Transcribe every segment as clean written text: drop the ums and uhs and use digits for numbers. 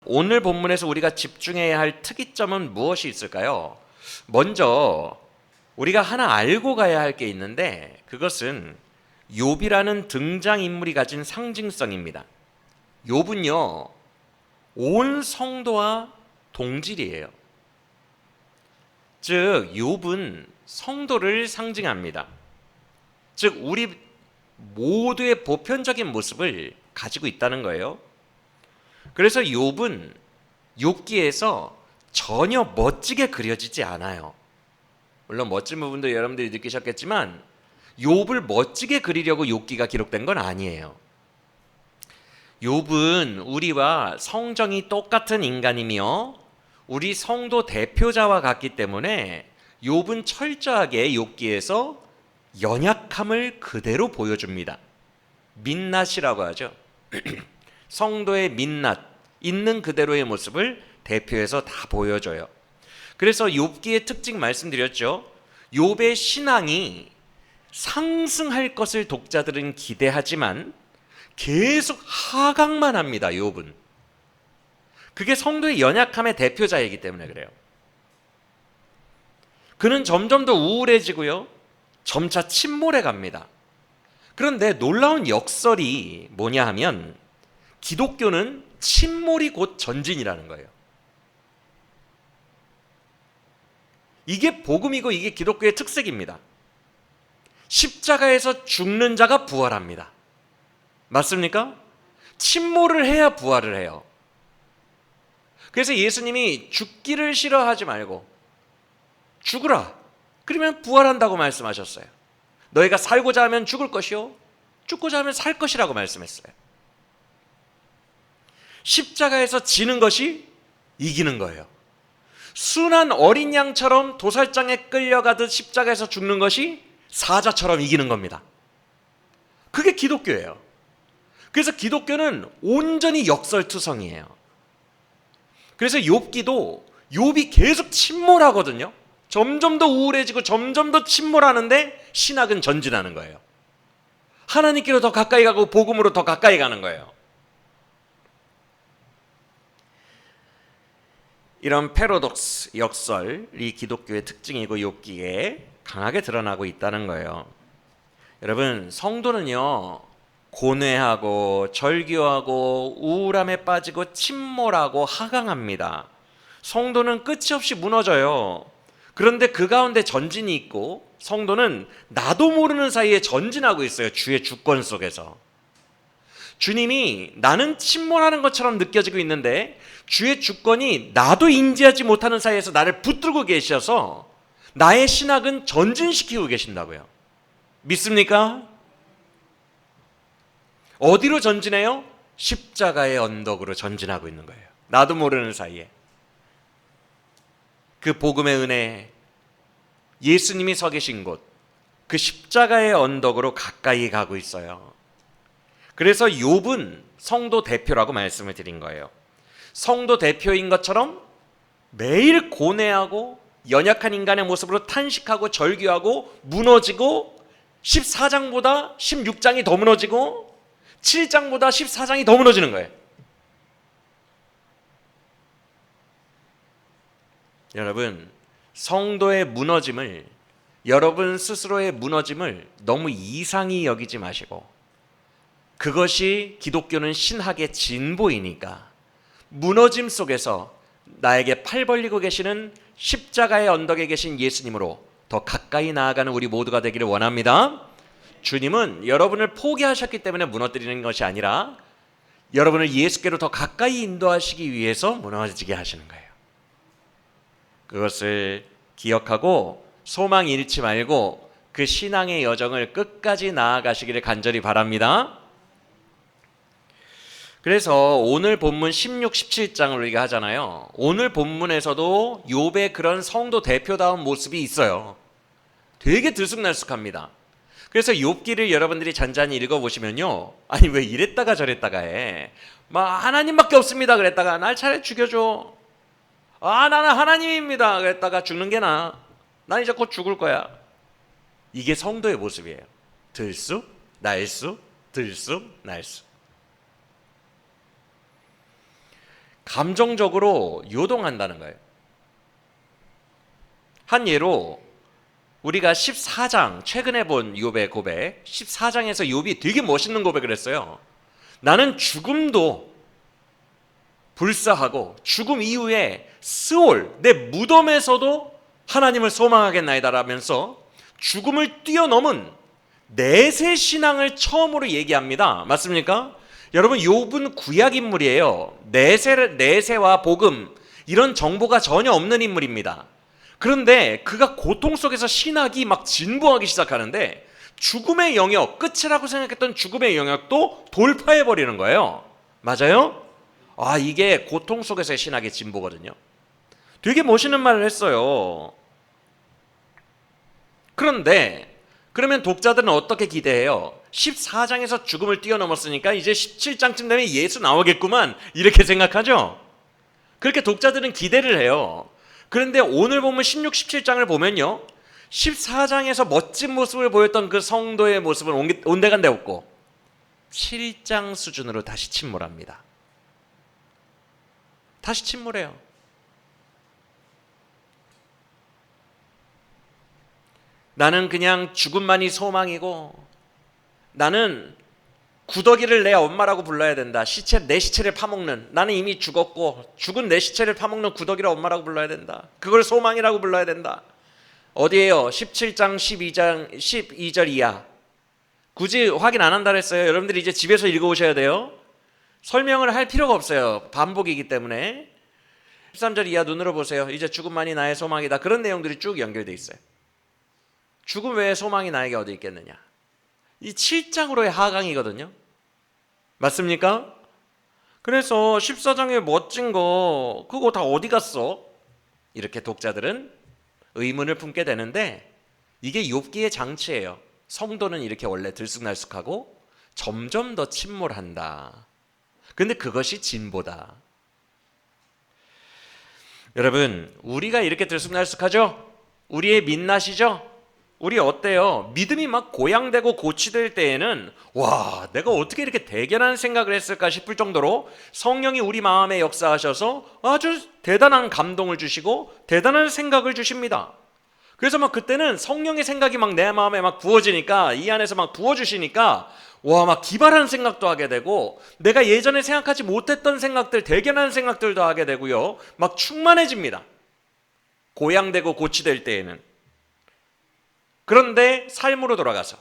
오늘 본문에서 우리가 집중해야 할 특이점은 무엇이 있을까요? 먼저 우리가 하나 알고 가야 할 게 있는데 그것은 욥이라는 등장인물이 가진 상징성입니다. 욥은요, 온 성도와 동질이에요. 즉 욥은 성도를 상징합니다. 즉 우리 모두의 보편적인 모습을 가지고 있다는 거예요. 그래서 욥은 욥기에서 전혀 멋지게 그려지지 않아요. 물론 멋진 부분도 여러분들이 느끼셨겠지만 욥을 멋지게 그리려고 욥기가 기록된 건 아니에요. 욥은 우리와 성정이 똑같은 인간이며 우리 성도 대표자와 같기 때문에 욥은 철저하게 욥기에서 연약함을 그대로 보여줍니다. 민낯이라고 하죠. 성도의 민낯, 있는 그대로의 모습을 대표해서 다 보여줘요. 그래서 욥기의 특징 말씀드렸죠. 욥의 신앙이 상승할 것을 독자들은 기대하지만 계속 하강만 합니다. 욥은. 그게 성도의 연약함의 대표자이기 때문에 그래요. 그는 점점 더 우울해지고요, 점차 침몰해 갑니다. 그런데 놀라운 역설이 뭐냐 하면 기독교는 침몰이 곧 전진이라는 거예요. 이게 복음이고 이게 기독교의 특색입니다. 십자가에서 죽는 자가 부활합니다. 맞습니까? 침몰을 해야 부활을 해요. 그래서 예수님이 죽기를 싫어하지 말고 죽으라, 그러면 부활한다고 말씀하셨어요. 너희가 살고자 하면 죽을 것이요 죽고자 하면 살 것이라고 말씀했어요. 십자가에서 지는 것이 이기는 거예요. 순한 어린 양처럼 도살장에 끌려가듯 십자가에서 죽는 것이 사자처럼 이기는 겁니다. 그게 기독교예요. 그래서 기독교는 온전히 역설투성이에요. 그래서 욥기도 욥이 계속 침몰하거든요. 점점 더 우울해지고 점점 더 침몰하는데 신학은 전진하는 거예요. 하나님께로 더 가까이 가고 복음으로 더 가까이 가는 거예요. 이런 패러독스, 역설이 기독교의 특징이고 욥기에 강하게 드러나고 있다는 거예요. 여러분, 성도는요, 고뇌하고 절규하고 우울함에 빠지고 침몰하고 하강합니다. 성도는 끝이 없이 무너져요. 그런데 그 가운데 전진이 있고 성도는 나도 모르는 사이에 전진하고 있어요. 주의 주권 속에서. 주님이 나는 침몰하는 것처럼 느껴지고 있는데 주의 주권이 나도 인지하지 못하는 사이에서 나를 붙들고 계셔서 나의 신학은 전진시키고 계신다고요. 믿습니까? 어디로 전진해요? 십자가의 언덕으로 전진하고 있는 거예요. 나도 모르는 사이에. 그 복음의 은혜, 예수님이 서 계신 곳, 그 십자가의 언덕으로 가까이 가고 있어요. 그래서 욥은 성도 대표라고 말씀을 드린 거예요. 성도 대표인 것처럼 매일 고뇌하고 연약한 인간의 모습으로 탄식하고 절규하고 무너지고 14장보다 16장이 더 무너지고 7장보다 14장이 더 무너지는 거예요. 여러분, 성도의 무너짐을, 여러분 스스로의 무너짐을 너무 이상히 여기지 마시고, 그것이 기독교는 신학의 진보이니까 무너짐 속에서 나에게 팔 벌리고 계시는 십자가의 언덕에 계신 예수님으로 더 가까이 나아가는 우리 모두가 되기를 원합니다. 주님은 여러분을 포기하셨기 때문에 무너뜨리는 것이 아니라 여러분을 예수께로 더 가까이 인도하시기 위해서 무너지게 하시는 거예요. 그것을 기억하고 소망 잃지 말고 그 신앙의 여정을 끝까지 나아가시기를 간절히 바랍니다. 그래서 오늘 본문 16, 17장을 우리가 하잖아요. 오늘 본문에서도 욥의 그런 성도 대표다운 모습이 있어요. 되게 들쑥날쑥합니다. 그래서 욥기를 여러분들이 잔잔히 읽어보시면요, 아니 왜 이랬다가 저랬다가 해, 막 하나님밖에 없습니다 그랬다가 날 차라리 죽여줘, 나는 하나님입니다 그랬다가 죽는 게 나아, 난 이제 곧 죽을 거야. 이게 성도의 모습이에요. 들쑥 날쑥 들쑥 날쑥. 감정적으로 요동한다는 거예요. 한 예로 우리가 14장 최근에 본 욥의 고백 14장에서 욥이 되게 멋있는 고백을 했어요. 나는 죽음도 불사하고 죽음 이후에 스올 내 무덤에서도 하나님을 소망하겠나이다 라면서 죽음을 뛰어넘은 내세 신앙을 처음으로 얘기합니다. 맞습니까? 여러분 욥은 구약 인물이에요. 내세와 복음 이런 정보가 전혀 없는 인물입니다. 그런데 그가 고통 속에서 신학이 막 진보하기 시작하는데 죽음의 영역, 끝이라고 생각했던 죽음의 영역도 돌파해버리는 거예요. 맞아요? 이게 고통 속에서의 신학의 진보거든요. 되게 멋있는 말을 했어요. 그런데 그러면 독자들은 어떻게 기대해요? 14장에서 죽음을 뛰어넘었으니까 이제 17장쯤 되면 예수 나오겠구만 이렇게 생각하죠? 그렇게 독자들은 기대를 해요. 그런데 오늘 보면 16, 17장을 보면요 14장에서 멋진 모습을 보였던 그 성도의 모습은 온데간데 없고 7장 수준으로 다시 침몰합니다. 다시 침몰해요. 나는 그냥 죽음만이 소망이고 나는 구더기를 내 엄마라고 불러야 된다. 내 시체를 파먹는, 나는 이미 죽었고 죽은 내 시체를 파먹는 구더기를 엄마라고 불러야 된다. 그걸 소망이라고 불러야 된다. 어디에요? 17장 12절 이하. 굳이 확인 안 한다 그랬어요. 여러분들이 이제 집에서 읽어오셔야 돼요. 설명을 할 필요가 없어요. 반복이기 때문에. 13절 이하 눈으로 보세요. 이제 죽음만이 나의 소망이다. 그런 내용들이 쭉 연결되어 있어요. 죽음 외에 소망이 나에게 어디 있겠느냐. 이 7장으로의 하강이거든요. 맞습니까? 그래서 14장의 멋진 거 그거 다 어디 갔어? 이렇게 독자들은 의문을 품게 되는데 이게 욥기의 장치예요. 성도는 이렇게 원래 들쑥날쑥하고 점점 더 침몰한다. 근데 그것이 진보다. 여러분 우리가 이렇게 들쑥날쑥하죠? 우리의 민낯이죠? 우리 어때요? 믿음이 막 고양되고 고치될 때에는 와 내가 어떻게 이렇게 대견한 생각을 했을까 싶을 정도로 성령이 우리 마음에 역사하셔서 아주 대단한 감동을 주시고 대단한 생각을 주십니다. 그래서 막 그때는 성령의 생각이 막 내 마음에 막 부어지니까 이 안에서 막 부어주시니까 와 막 기발한 생각도 하게 되고 내가 예전에 생각하지 못했던 생각들 대견한 생각들도 하게 되고요 막 충만해집니다. 고양되고 고치될 때에는. 그런데 삶으로 돌아가서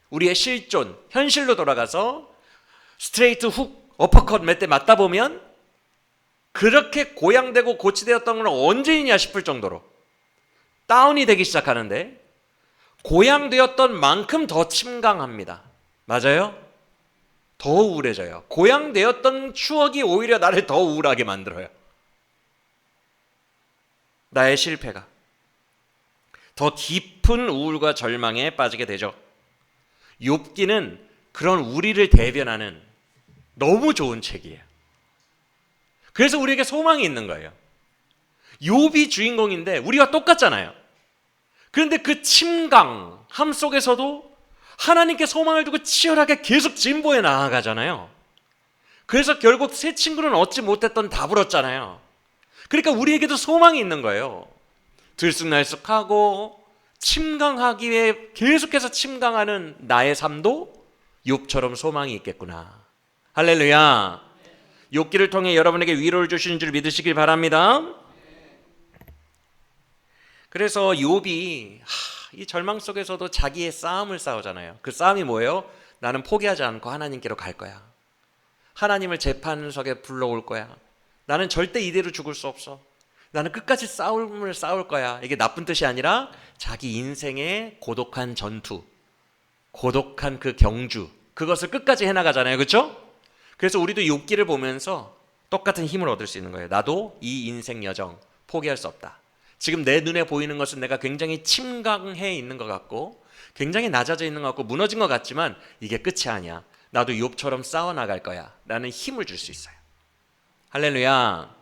우리의 실존, 현실로 돌아가서 스트레이트 훅, 어퍼컷 몇 대 맞다 보면 그렇게 고양되고 고치되었던 건 언제이냐 싶을 정도로 다운이 되기 시작하는데 고양되었던 만큼 더 침강합니다. 맞아요? 더 우울해져요. 고양되었던 추억이 오히려 나를 더 우울하게 만들어요. 나의 실패가. 더 깊은 우울과 절망에 빠지게 되죠. 욥기는 그런 우리를 대변하는 너무 좋은 책이에요. 그래서 우리에게 소망이 있는 거예요. 욥이 주인공인데 우리와 똑같잖아요. 그런데 그 침강함 속에서도 하나님께 소망을 두고 치열하게 계속 진보해 나아가잖아요. 그래서 결국 새 친구는 얻지 못했던 답을 얻잖아요. 그러니까 우리에게도 소망이 있는 거예요. 들쑥날쑥하고 침강하기 위해 계속해서 침강하는 나의 삶도 욥처럼 소망이 있겠구나. 할렐루야. 욥기를 통해 여러분에게 위로를 주시는 줄 믿으시길 바랍니다. 그래서 욥이 이 절망 속에서도 자기의 싸움을 싸우잖아요. 그 싸움이 뭐예요? 나는 포기하지 않고 하나님께로 갈 거야. 하나님을 재판석에 불러올 거야. 나는 절대 이대로 죽을 수 없어. 나는 끝까지 싸움을 싸울 거야. 이게 나쁜 뜻이 아니라 자기 인생의 고독한 전투, 고독한 그 경주, 그것을 끝까지 해나가잖아요. 그렇죠? 그래서 우리도 욥기를 보면서 똑같은 힘을 얻을 수 있는 거예요. 나도 이 인생 여정 포기할 수 없다. 지금 내 눈에 보이는 것은 내가 굉장히 침강해 있는 것 같고 굉장히 낮아져 있는 것 같고 무너진 것 같지만 이게 끝이 아니야. 나도 욥처럼 싸워나갈 거야 라는 힘을 줄 수 있어요. 할렐루야.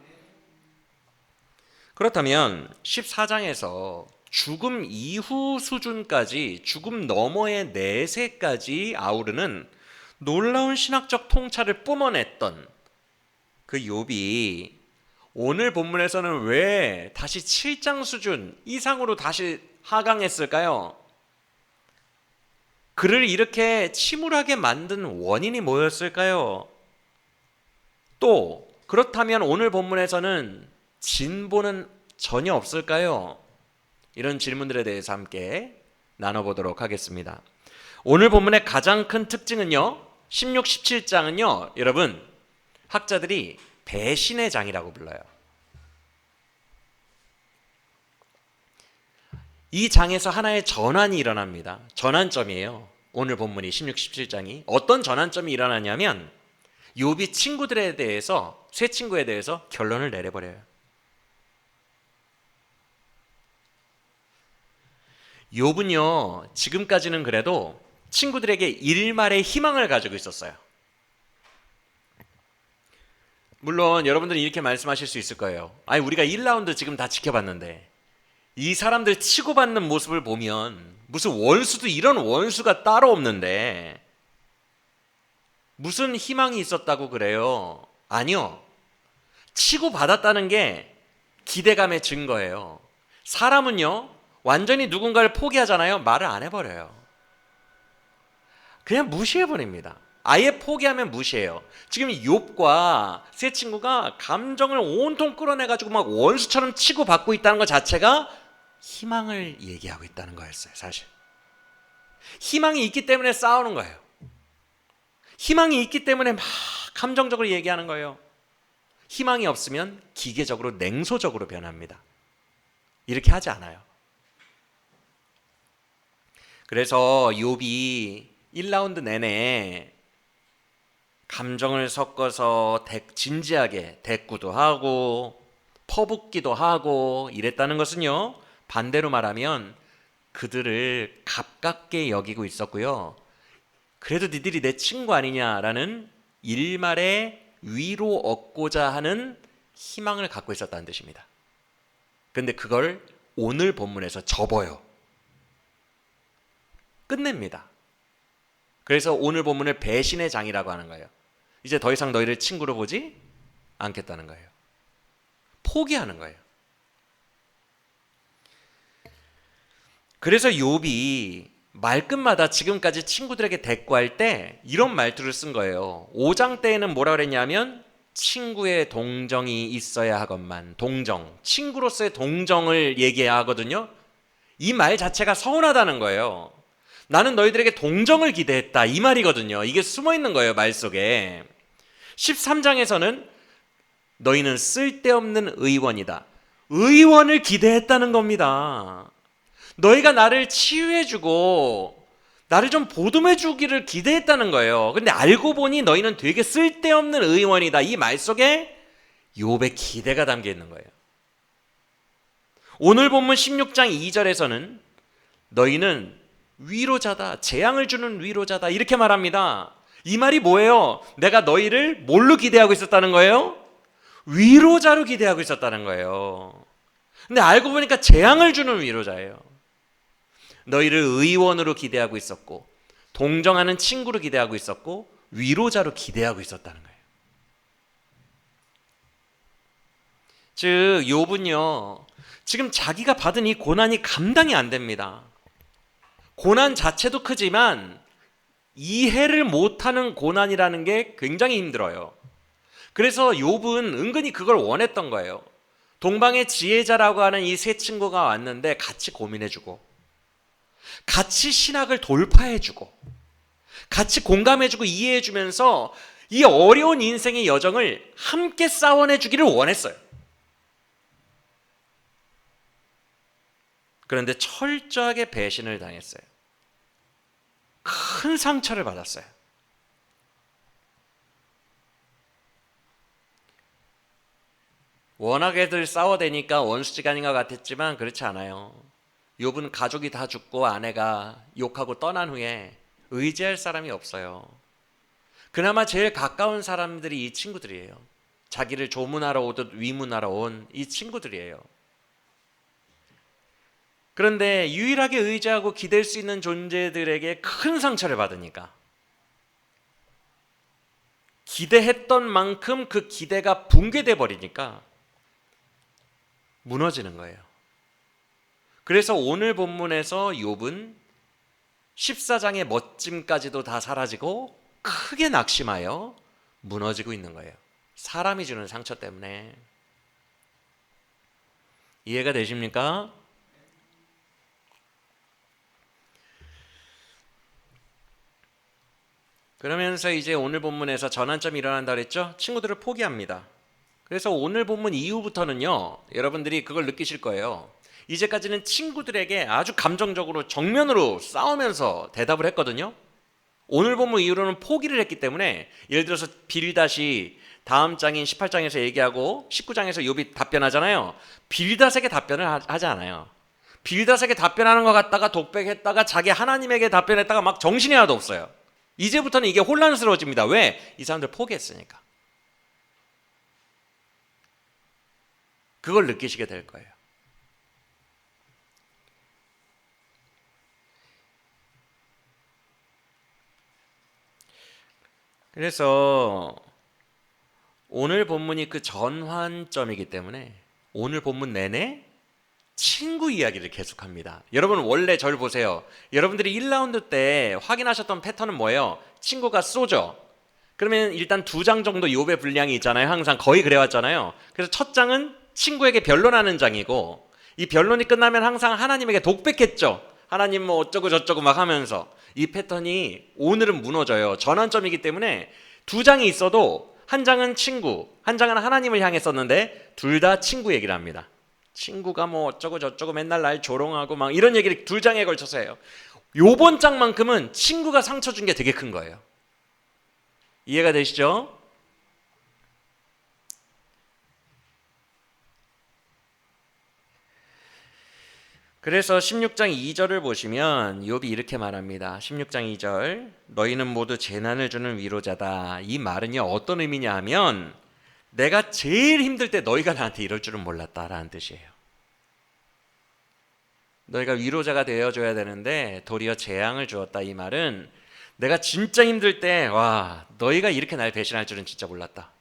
그렇다면 14장에서 죽음 이후 수준까지 죽음 너머의 내세까지 아우르는 놀라운 신학적 통찰을 뿜어냈던 그 욥이 오늘 본문에서는 왜 다시 7장 수준 이상으로 다시 하강했을까요? 그를 이렇게 침울하게 만든 원인이 뭐였을까요? 또 그렇다면 오늘 본문에서는 진보는 전혀 없을까요? 이런 질문들에 대해서 함께 나눠보도록 하겠습니다. 오늘 본문의 가장 큰 특징은요, 16, 17장은요, 여러분, 학자들이 배신의 장이라고 불러요. 이 장에서 하나의 전환이 일어납니다. 전환점이에요. 오늘 본문이 16, 17장이 어떤 전환점이 일어나냐면 욥이 친구들에 대해서, 세 친구에 대해서 결론을 내려버려요. 욥은요, 지금까지는 그래도 친구들에게 일말의 희망을 가지고 있었어요. 물론 여러분들은 이렇게 말씀하실 수 있을 거예요. 아니, 우리가 1라운드 지금 다 지켜봤는데 이 사람들 치고받는 모습을 보면 무슨 원수도 이런 원수가 따로 없는데 무슨 희망이 있었다고 그래요? 아니요. 치고받았다는 게 기대감의 증거예요. 사람은요, 완전히 누군가를 포기하잖아요. 말을 안 해버려요. 그냥 무시해버립니다. 아예 포기하면 무시해요. 지금 욥과 세 친구가 감정을 온통 끌어내가지고 막 원수처럼 치고받고 있다는 것 자체가 희망을 얘기하고 있다는 거였어요. 사실 희망이 있기 때문에 싸우는 거예요. 희망이 있기 때문에 막 감정적으로 얘기하는 거예요. 희망이 없으면 기계적으로 냉소적으로 변합니다. 이렇게 하지 않아요. 그래서 욥이 1라운드 내내 감정을 섞어서 진지하게 대꾸도 하고 퍼붓기도 하고 이랬다는 것은요, 반대로 말하면 그들을 가깝게 여기고 있었고요, 그래도 니들이 내 친구 아니냐라는 일말의 위로 얻고자 하는 희망을 갖고 있었다는 뜻입니다. 그런데 그걸 오늘 본문에서 접어요. 끝냅니다. 그래서 오늘 본문을 배신의 장이라고 하는 거예요. 이제 더 이상 너희를 친구로 보지 않겠다는 거예요. 포기하는 거예요. 그래서 욥이 말끝마다 지금까지 친구들에게 대꾸할 때 이런 말투를 쓴 거예요. 5장 때에는 뭐라 그랬냐면 친구의 동정이 있어야 하건만, 동정, 친구로서의 동정을 얘기해야 하거든요. 이 말 자체가 서운하다는 거예요. 나는 너희들에게 동정을 기대했다, 이 말이거든요. 이게 숨어있는 거예요, 말 속에. 13장에서는 너희는 쓸데없는 의원이다, 의원을 기대했다는 겁니다. 너희가 나를 치유해주고 나를 좀 보듬해주기를 기대했다는 거예요. 근데 알고 보니 너희는 되게 쓸데없는 의원이다, 이 말 속에 욥의 기대가 담겨 있는 거예요. 오늘 본문 16장 2절에서는 너희는 위로자다, 재앙을 주는 위로자다, 이렇게 말합니다. 이 말이 뭐예요? 내가 너희를 뭘로 기대하고 있었다는 거예요? 위로자로 기대하고 있었다는 거예요. 근데 알고 보니까 재앙을 주는 위로자예요. 너희를 의원으로 기대하고 있었고, 동정하는 친구로 기대하고 있었고, 위로자로 기대하고 있었다는 거예요. 즉 욥은요, 지금 자기가 받은 이 고난이 감당이 안 됩니다. 고난 자체도 크지만 이해를 못하는 고난이라는 게 굉장히 힘들어요. 그래서 욥은 은근히 그걸 원했던 거예요. 동방의 지혜자라고 하는 이 세 친구가 왔는데 같이 고민해주고, 같이 신학을 돌파해주고, 같이 공감해주고 이해해주면서 이 어려운 인생의 여정을 함께 싸워내주기를 원했어요. 그런데 철저하게 배신을 당했어요. 큰 상처를 받았어요. 워낙에들 싸워대니까 원수지간인 것 같았지만 그렇지 않아요. 욥은 가족이 다 죽고 아내가 욕하고 떠난 후에 의지할 사람이 없어요. 그나마 제일 가까운 사람들이 이 친구들이에요. 자기를 조문하러 오듯 위문하러 온 이 친구들이에요. 그런데 유일하게 의지하고 기댈 수 있는 존재들에게 큰 상처를 받으니까, 기대했던 만큼 그 기대가 붕괴돼 버리니까 무너지는 거예요. 그래서 오늘 본문에서 욥은 14장의 멋짐까지도 다 사라지고 크게 낙심하여 무너지고 있는 거예요. 사람이 주는 상처 때문에. 이해가 되십니까? 그러면서 이제 오늘 본문에서 전환점이 일어난다 그랬죠? 친구들을 포기합니다. 그래서 오늘 본문 이후부터는요, 여러분들이 그걸 느끼실 거예요. 이제까지는 친구들에게 아주 감정적으로 정면으로 싸우면서 대답을 했거든요. 오늘 본문 이후로는 포기를 했기 때문에, 예를 들어서 빌닷이 다음 장인 18장에서 얘기하고 19장에서 욥이 답변하잖아요. 빌닷에게 답변을 하지 않아요. 빌닷에게 답변하는 것 같다가 독백했다가 자기 하나님에게 답변했다가 막 정신이 하나도 없어요. 이제부터는 이게 혼란스러워집니다. 왜? 이 사람들 포기했으니까. 그걸 느끼시게 될 거예요. 그래서 오늘 본문이 그 전환점이기 때문에 오늘 본문 내내 친구 이야기를 계속합니다. 여러분 원래 저를 보세요. 여러분들이 1라운드 때 확인하셨던 패턴은 뭐예요? 친구가 쏘죠. 그러면 일단 2장 정도 욥의 분량이 있잖아요. 항상 거의 그래왔잖아요. 그래서 첫 장은 친구에게 변론하는 장이고, 이 변론이 끝나면 항상 하나님에게 독백했죠. 하나님 뭐 어쩌고 저쩌고 막 하면서. 이 패턴이 오늘은 무너져요. 전환점이기 때문에 2장이 있어도 한 장은 친구, 한 장은 하나님을 향해 썼는데 둘 다 친구 얘기를 합니다. 친구가 뭐 어쩌고 저쩌고 맨날 날 조롱하고 막 이런 얘기를 2장에 걸쳐서 해요. 요번 장만큼은 친구가 상처 준 게 되게 큰 거예요. 이해가 되시죠? 그래서 16장 2절을 보시면 욥이 이렇게 말합니다. 16장 2절, 너희는 모두 재난을 주는 위로자다. 이 말은요 어떤 의미냐 하면, 내가 제일 힘들 때 너희가 나한테 이럴 줄은 몰랐다라는 뜻이에요. 너희가 위로자가 되어줘야 되는데 도리어 재앙을 주었다. 이 말은 내가 진짜 힘들 때, 와, 너희가 이렇게 날 배신할 줄은 진짜 몰랐다.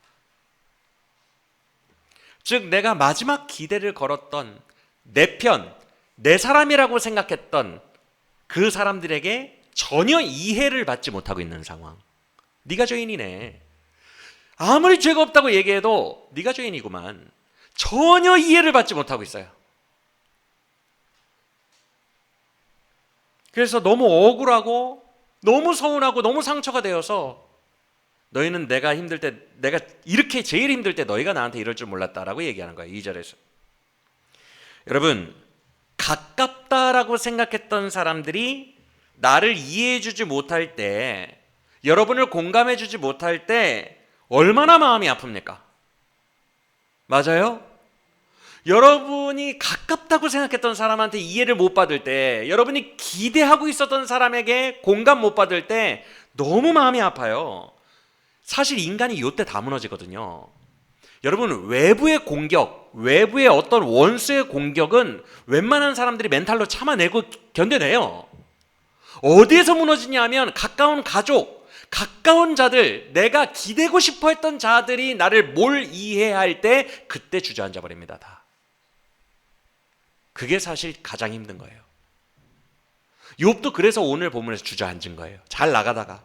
즉 내가 마지막 기대를 걸었던 내 편, 내 사람이라고 생각했던 그 사람들에게 전혀 이해를 받지 못하고 있는 상황. 네가 죄인이네. 아무리 죄가 없다고 얘기해도 네가 죄인이구만. 전혀 이해를 받지 못하고 있어요. 그래서 너무 억울하고 너무 서운하고 너무 상처가 되어서, 너희는 내가 힘들 때, 내가 이렇게 제일 힘들 때 너희가 나한테 이럴 줄 몰랐다라고 얘기하는 거예요. 2절에서. 여러분, 가깝다라고 생각했던 사람들이 나를 이해해주지 못할 때, 여러분을 공감해주지 못할 때 얼마나 마음이 아픕니까? 맞아요? 여러분이 가깝다고 생각했던 사람한테 이해를 못 받을 때, 여러분이 기대하고 있었던 사람에게 공감 못 받을 때 너무 마음이 아파요. 사실 인간이 이때 다 무너지거든요. 여러분, 외부의 공격, 외부의 어떤 원수의 공격은 웬만한 사람들이 멘탈로 참아내고 견뎌내요. 어디에서 무너지냐 하면 가까운 가족, 가까운 자들, 내가 기대고 싶어 했던 자들이 나를 뭘 이해할 때 그때 주저앉아 버립니다. 다. 그게 사실 가장 힘든 거예요. 욥도 그래서 오늘 본문에서 주저앉은 거예요. 잘 나가다가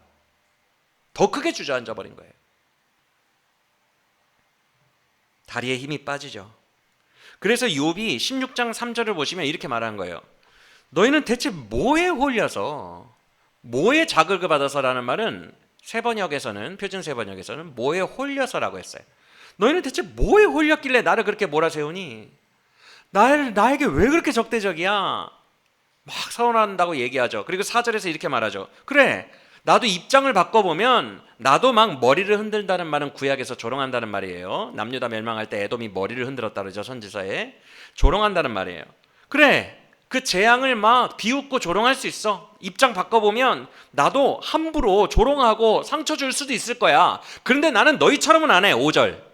더 크게 주저앉아 버린 거예요. 다리에 힘이 빠지죠. 그래서 욥이 16장 3절을 보시면 이렇게 말하는 거예요. 너희는 대체 뭐에 홀려서, 뭐에 자극을 받아서라는 말은 세번역에서는, 표준 세번역에서는 뭐에 홀려서라고 했어요. 너희는 대체 뭐에 홀렸길래 나를 그렇게 몰아세우니? 나에게 왜 그렇게 적대적이야? 막 서운한다고 얘기하죠. 그리고 4절에서 이렇게 말하죠. 그래, 나도 입장을 바꿔보면 나도 막 머리를 흔들다는 말은 구약에서 조롱한다는 말이에요. 남유다 멸망할 때 에돔이 머리를 흔들었다 그러죠. 선지서에. 조롱한다는 말이에요. 그래, 그 재앙을 막 비웃고 조롱할 수 있어. 입장 바꿔보면 나도 함부로 조롱하고 상처 줄 수도 있을 거야. 그런데 나는 너희처럼은 안 해. 5절.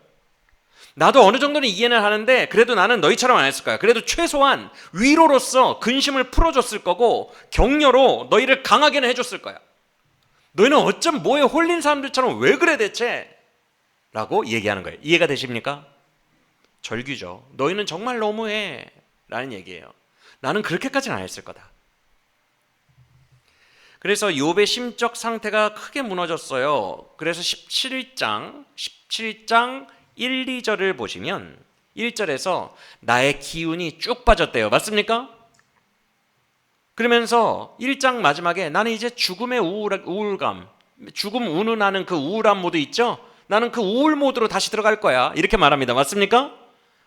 나도 어느 정도는 이해는 하는데 그래도 나는 너희처럼 안 했을 거야. 그래도 최소한 위로로서 근심을 풀어줬을 거고 격려로 너희를 강하게는 해줬을 거야. 너희는 어쩜 뭐에 홀린 사람들처럼 왜 그래 대체? 라고 얘기하는 거예요. 이해가 되십니까? 절규죠. 너희는 정말 너무해 라는 얘기예요. 나는 그렇게까지는 안 했을 거다. 그래서 욥의 심적 상태가 크게 무너졌어요. 그래서 17장 1, 2절을 보시면 1절에서 나의 기운이 쭉 빠졌대요. 맞습니까? 그러면서 1장 마지막에 나는 이제 죽음의 우울감, 죽음 운운하는 그 우울한 모드 있죠? 나는 그 우울 모드로 다시 들어갈 거야. 이렇게 말합니다. 맞습니까?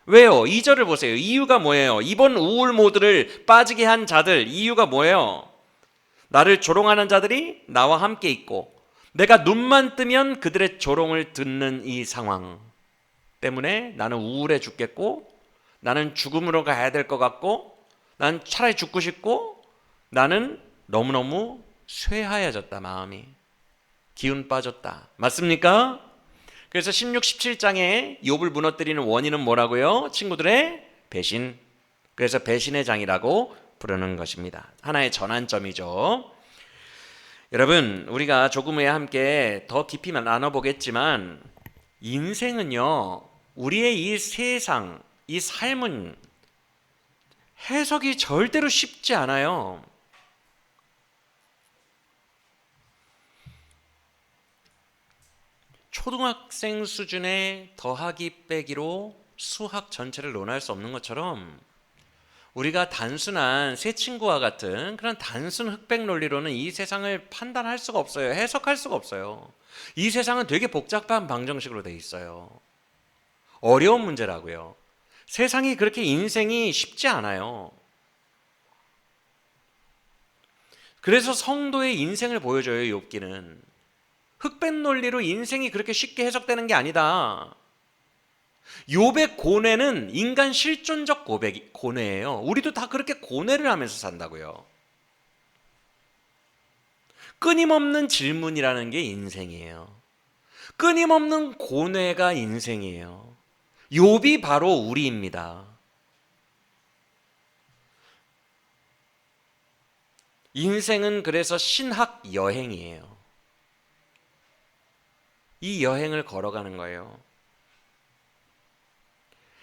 왜요? 2절을 보세요. 이유가 뭐예요? 이번 우울 모드를 빠지게 한 자들, 이유가 뭐예요? 나를 조롱하는 자들이 나와 함께 있고 내가 눈만 뜨면 그들의 조롱을 듣는 이 상황 때문에 나는 우울해 죽겠고, 나는 죽음으로 가야 될 것 같고, 난 차라리 죽고 싶고, 나는 너무너무 쇠하여졌다. 마음이 기운 빠졌다. 맞습니까? 그래서 16, 17장에 욥을 무너뜨리는 원인은 뭐라고요? 친구들의 배신. 그래서 배신의 장이라고 부르는 것입니다. 하나의 전환점이죠. 여러분, 우리가 조금 후에 함께 더 깊이 나눠보겠지만 인생은요, 우리의 이 세상, 이 삶은 해석이 절대로 쉽지 않아요. 초등학생 수준의 더하기 빼기로 수학 전체를 논할 수 없는 것처럼 우리가 단순한 새 친구와 같은 그런 단순 흑백 논리로는 이 세상을 판단할 수가 없어요. 해석할 수가 없어요. 이 세상은 되게 복잡한 방정식으로 돼 있어요. 어려운 문제라고요. 세상이 그렇게 인생이 쉽지 않아요. 그래서 성도의 인생을 보여줘요. 욥기는 흑백 논리로 인생이 그렇게 쉽게 해석되는 게 아니다. 욥의 고뇌는 인간 실존적 고뇌예요. 우리도 다 그렇게 고뇌를 하면서 산다고요. 끊임없는 질문이라는 게 인생이에요. 끊임없는 고뇌가 인생이에요. 욥이 바로 우리입니다. 인생은 그래서 신학 여행이에요. 이 여행을 걸어가는 거예요.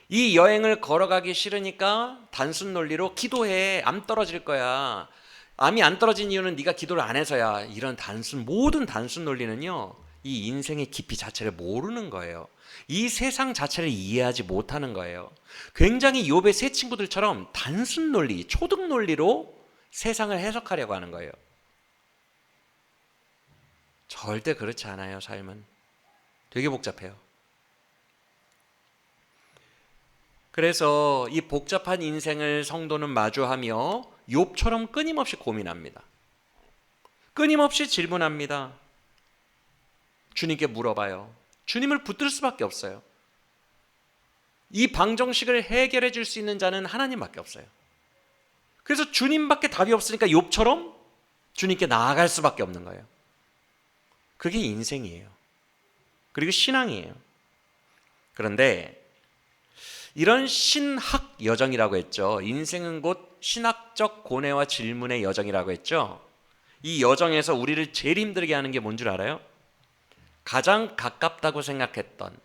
이 여행을 걸어가기 싫으니까 단순 논리로 기도해. 암 떨어질 거야. 암이 안 떨어진 이유는 네가 기도를 안 해서야. 이런 모든 단순 논리는요, 이 인생의 깊이 자체를 모르는 거예요. 이 세상 자체를 이해하지 못하는 거예요. 굉장히 욥의 세 친구들처럼 단순 논리, 초등 논리로 세상을 해석하려고 하는 거예요. 절대 그렇지 않아요. 삶은 되게 복잡해요. 그래서 이 복잡한 인생을 성도는 마주하며 욥처럼 끊임없이 고민합니다. 끊임없이 질문합니다. 주님께 물어봐요. 주님을 붙들 수밖에 없어요. 이 방정식을 해결해 줄 수 있는 자는 하나님밖에 없어요. 그래서 주님밖에 답이 없으니까 욥처럼 주님께 나아갈 수밖에 없는 거예요. 그게 인생이에요. 그리고 신앙이에요. 그런데 이런 신학 여정이라고 했죠. 인생은 곧 신학적 고뇌와 질문의 여정이라고 했죠. 이 여정에서 우리를 제일 힘들게 하는 게 뭔 줄 알아요? 가장 가깝다고 생각했던,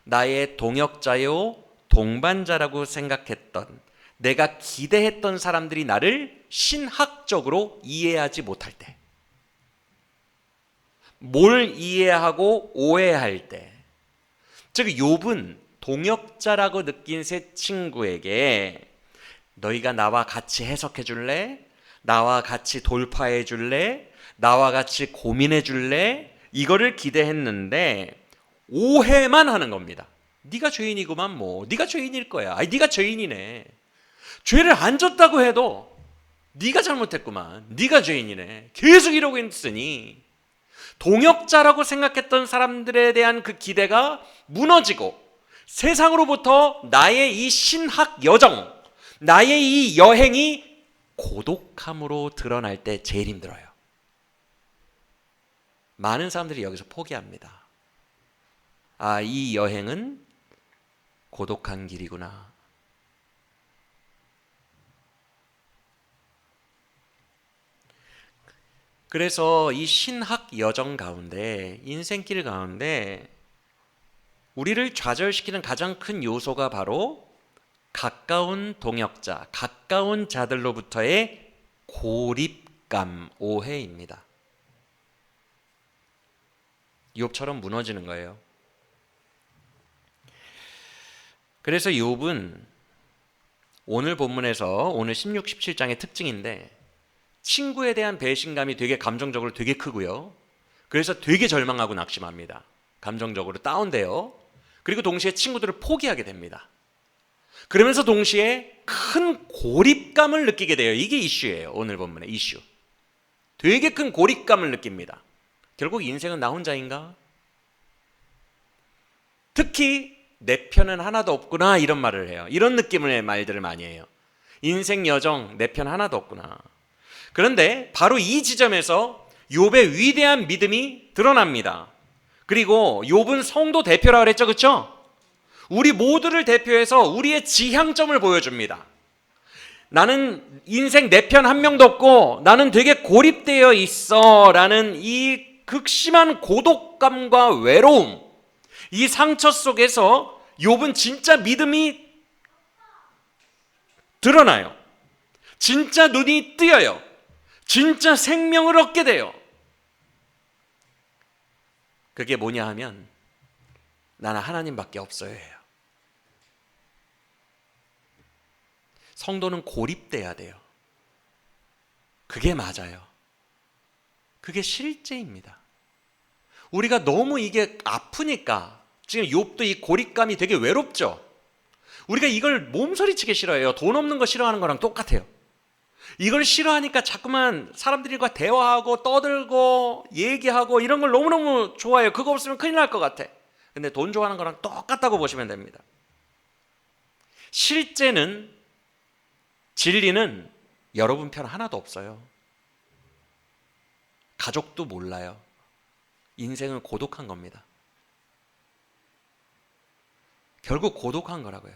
나의 동역자요 동반자라고 생각했던, 내가 기대했던 사람들이 나를 신학적으로 이해하지 못할 때, 뭘 이해하고 오해할 때, 즉 욥은 동역자라고 느낀 새 친구에게 너희가 나와 같이 해석해 줄래? 나와 같이 돌파해 줄래? 나와 같이 고민해 줄래? 이거를 기대했는데 오해만 하는 겁니다. 네가 죄인이구만 뭐. 네가 죄인일 거야. 아니 네가 죄인이네. 죄를 안 졌다고 해도 네가 잘못했구만. 네가 죄인이네. 계속 이러고 있으니 동역자라고 생각했던 사람들에 대한 그 기대가 무너지고 세상으로부터 나의 이 신학 여정, 나의 이 여행이 고독함으로 드러날 때 제일 힘들어요. 많은 사람들이 여기서 포기합니다. 아, 이 여행은 고독한 길이구나. 그래서 이 신학 여정 가운데, 인생길 가운데 우리를 좌절시키는 가장 큰 요소가 바로 가까운 동역자, 가까운 자들로부터의 고립감, 오해입니다. 욥처럼 무너지는 거예요. 그래서 욥은 오늘 본문에서 오늘 16, 17장의 특징인데 친구에 대한 배신감이 되게 감정적으로 되게 크고요. 그래서 되게 절망하고 낙심합니다. 감정적으로 다운돼요. 그리고 동시에 친구들을 포기하게 됩니다. 그러면서 동시에 큰 고립감을 느끼게 돼요. 이게 이슈예요. 오늘 본문의 이슈. 되게 큰 고립감을 느낍니다. 결국 인생은 나 혼자인가? 특히 내 편은 하나도 없구나 이런 말을 해요. 이런 느낌의 말들을 많이 해요. 인생 여정 내 편 하나도 없구나. 그런데 바로 이 지점에서 욥의 위대한 믿음이 드러납니다. 그리고 욥은 성도 대표라 그랬죠, 그렇죠? 우리 모두를 대표해서 우리의 지향점을 보여줍니다. 나는 인생 내 편 한 명도 없고 나는 되게 고립되어 있어 라는 이 극심한 고독감과 외로움, 이 상처 속에서 욥은 진짜 믿음이 드러나요. 진짜 눈이 뜨여요. 진짜 생명을 얻게 돼요. 그게 뭐냐 하면 나는 하나님밖에 없어요 해요. 성도는 고립돼야 돼요. 그게 맞아요. 그게 실제입니다. 우리가 너무 이게 아프니까 지금 욥도 이 고립감이 되게 외롭죠. 우리가 이걸 몸서리치게 싫어해요. 돈 없는 거 싫어하는 거랑 똑같아요. 이걸 싫어하니까 자꾸만 사람들과 대화하고 떠들고 얘기하고 이런 걸 너무너무 좋아해요. 그거 없으면 큰일 날 것 같아. 근데 돈 좋아하는 거랑 똑같다고 보시면 됩니다. 실제는 진리는 여러분 편 하나도 없어요. 가족도 몰라요. 인생은 고독한 겁니다. 결국 고독한 거라고요.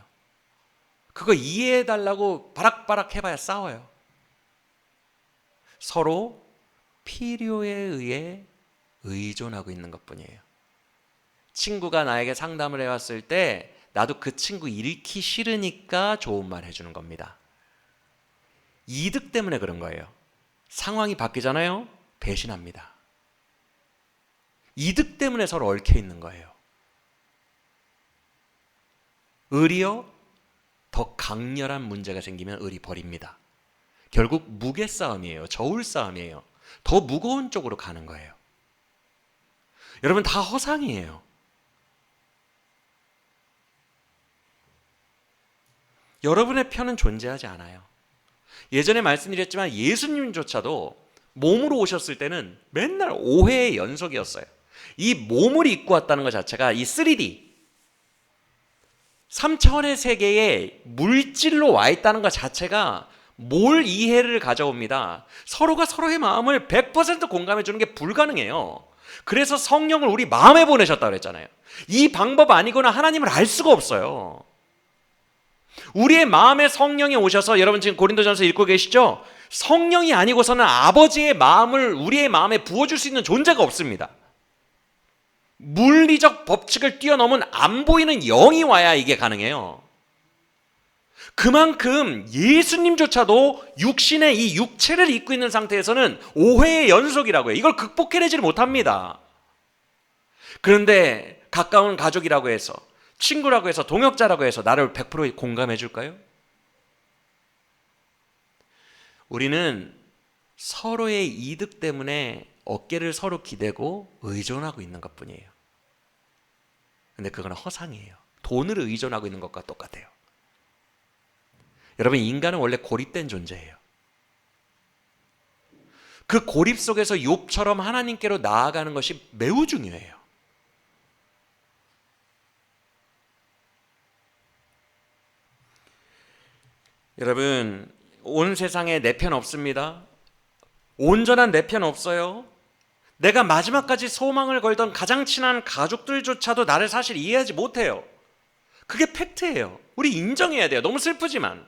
그거 이해해달라고 바락바락 해봐야 싸워요. 서로 필요에 의해 의존하고 있는 것뿐이에요. 친구가 나에게 상담을 해왔을 때 나도 그 친구 잃기 싫으니까 좋은 말 해주는 겁니다. 이득 때문에 그런 거예요. 상황이 바뀌잖아요. 배신합니다. 이득 때문에 서로 얽혀 있는 거예요. 을이요, 더 강렬한 문제가 생기면 을이 버립니다. 결국 무게 싸움이에요. 저울 싸움이에요. 더 무거운 쪽으로 가는 거예요. 여러분 다 허상이에요. 여러분의 편은 존재하지 않아요. 예전에 말씀드렸지만 예수님조차도 몸으로 오셨을 때는 맨날 오해의 연속이었어요. 이 몸을 입고 왔다는 것 자체가 이 3D 3차원의 세계에 물질로 와 있다는 것 자체가 뭘 이해를 가져옵니다. 서로가 서로의 마음을 100% 공감해 주는 게 불가능해요. 그래서 성령을 우리 마음에 보내셨다고 그랬잖아요. 이 방법 아니고는 하나님을 알 수가 없어요. 우리의 마음에 성령이 오셔서, 여러분 지금 고린도전서 읽고 계시죠? 성령이 아니고서는 아버지의 마음을 우리의 마음에 부어줄 수 있는 존재가 없습니다. 물리적 법칙을 뛰어넘은 안 보이는 영이 와야 이게 가능해요. 그만큼 예수님조차도 육신의 이 육체를 입고 있는 상태에서는 오해의 연속이라고 해요. 이걸 극복해내지를 못합니다. 그런데 가까운 가족이라고 해서, 친구라고 해서, 동역자라고 해서 나를 100% 공감해 줄까요? 우리는 서로의 이득 때문에 어깨를 서로 기대고 의존하고 있는 것뿐이에요. 근데 그건 허상이에요. 돈을 의존하고 있는 것과 똑같아요. 여러분, 인간은 원래 고립된 존재예요. 그 고립 속에서 욥처럼 하나님께로 나아가는 것이 매우 중요해요. 여러분, 온 세상에 내 편 없습니다. 온전한 내 편 없어요. 내가 마지막까지 소망을 걸던 가장 친한 가족들조차도 나를 사실 이해하지 못해요. 그게 팩트예요. 우리 인정해야 돼요. 너무 슬프지만.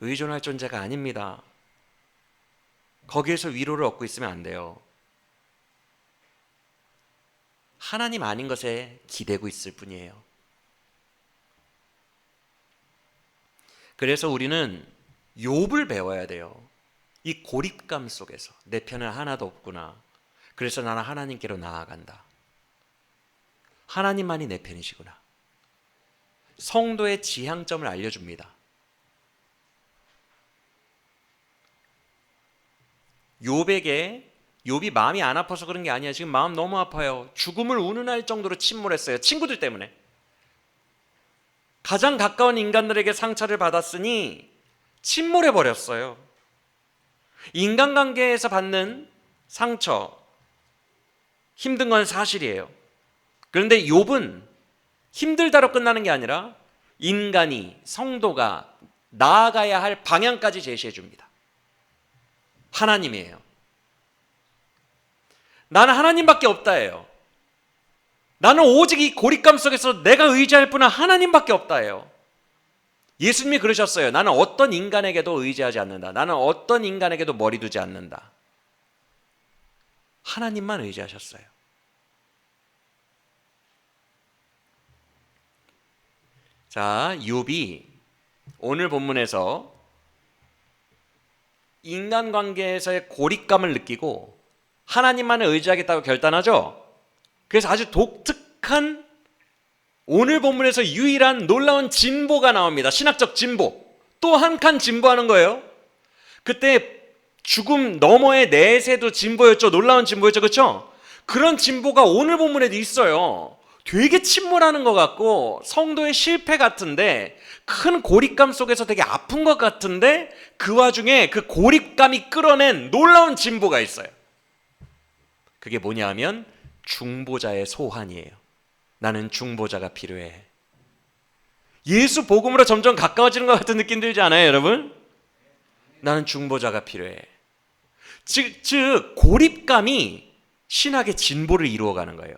의존할 존재가 아닙니다. 거기에서 위로를 얻고 있으면 안 돼요. 하나님 아닌 것에 기대고 있을 뿐이에요. 그래서 우리는 욥을 배워야 돼요. 이 고립감 속에서 내 편은 하나도 없구나. 그래서 나는 하나님께로 나아간다. 하나님만이 내 편이시구나. 성도의 지향점을 알려줍니다. 욥이 마음이 안 아파서 그런 게 아니야. 지금 마음 너무 아파요. 죽음을 운운할 정도로 침몰했어요. 친구들 때문에. 가장 가까운 인간들에게 상처를 받았으니 침몰해 버렸어요. 인간관계에서 받는 상처, 힘든 건 사실이에요. 그런데 욥은 힘들다로 끝나는 게 아니라 인간이, 성도가 나아가야 할 방향까지 제시해 줍니다. 하나님이에요. 나는 하나님밖에 없다예요. 나는 오직 이 고립감 속에서 내가 의지할 분은 하나님밖에 없다예요. 예수님이 그러셨어요. 나는 어떤 인간에게도 의지하지 않는다. 나는 어떤 인간에게도 머리 두지 않는다. 하나님만 의지하셨어요. 자, 욥이 오늘 본문에서 인간관계에서의 고립감을 느끼고 하나님만을 의지하겠다고 결단하죠. 그래서 아주 독특한 오늘 본문에서 유일한 놀라운 진보가 나옵니다. 신학적 진보. 또 한 칸 진보하는 거예요. 그때 죽음 너머의 내세도 진보였죠. 놀라운 진보였죠. 그렇죠? 그런 진보가 오늘 본문에도 있어요. 되게 침몰하는 것 같고 성도의 실패 같은데 큰 고립감 속에서 되게 아픈 것 같은데 그 와중에 그 고립감이 끌어낸 놀라운 진보가 있어요. 그게 뭐냐 하면 중보자의 소환이에요. 나는 중보자가 필요해. 예수 복음으로 점점 가까워지는 것 같은 느낌 들지 않아요, 여러분? 나는 중보자가 필요해. 즉 고립감이 신학의 진보를 이루어가는 거예요.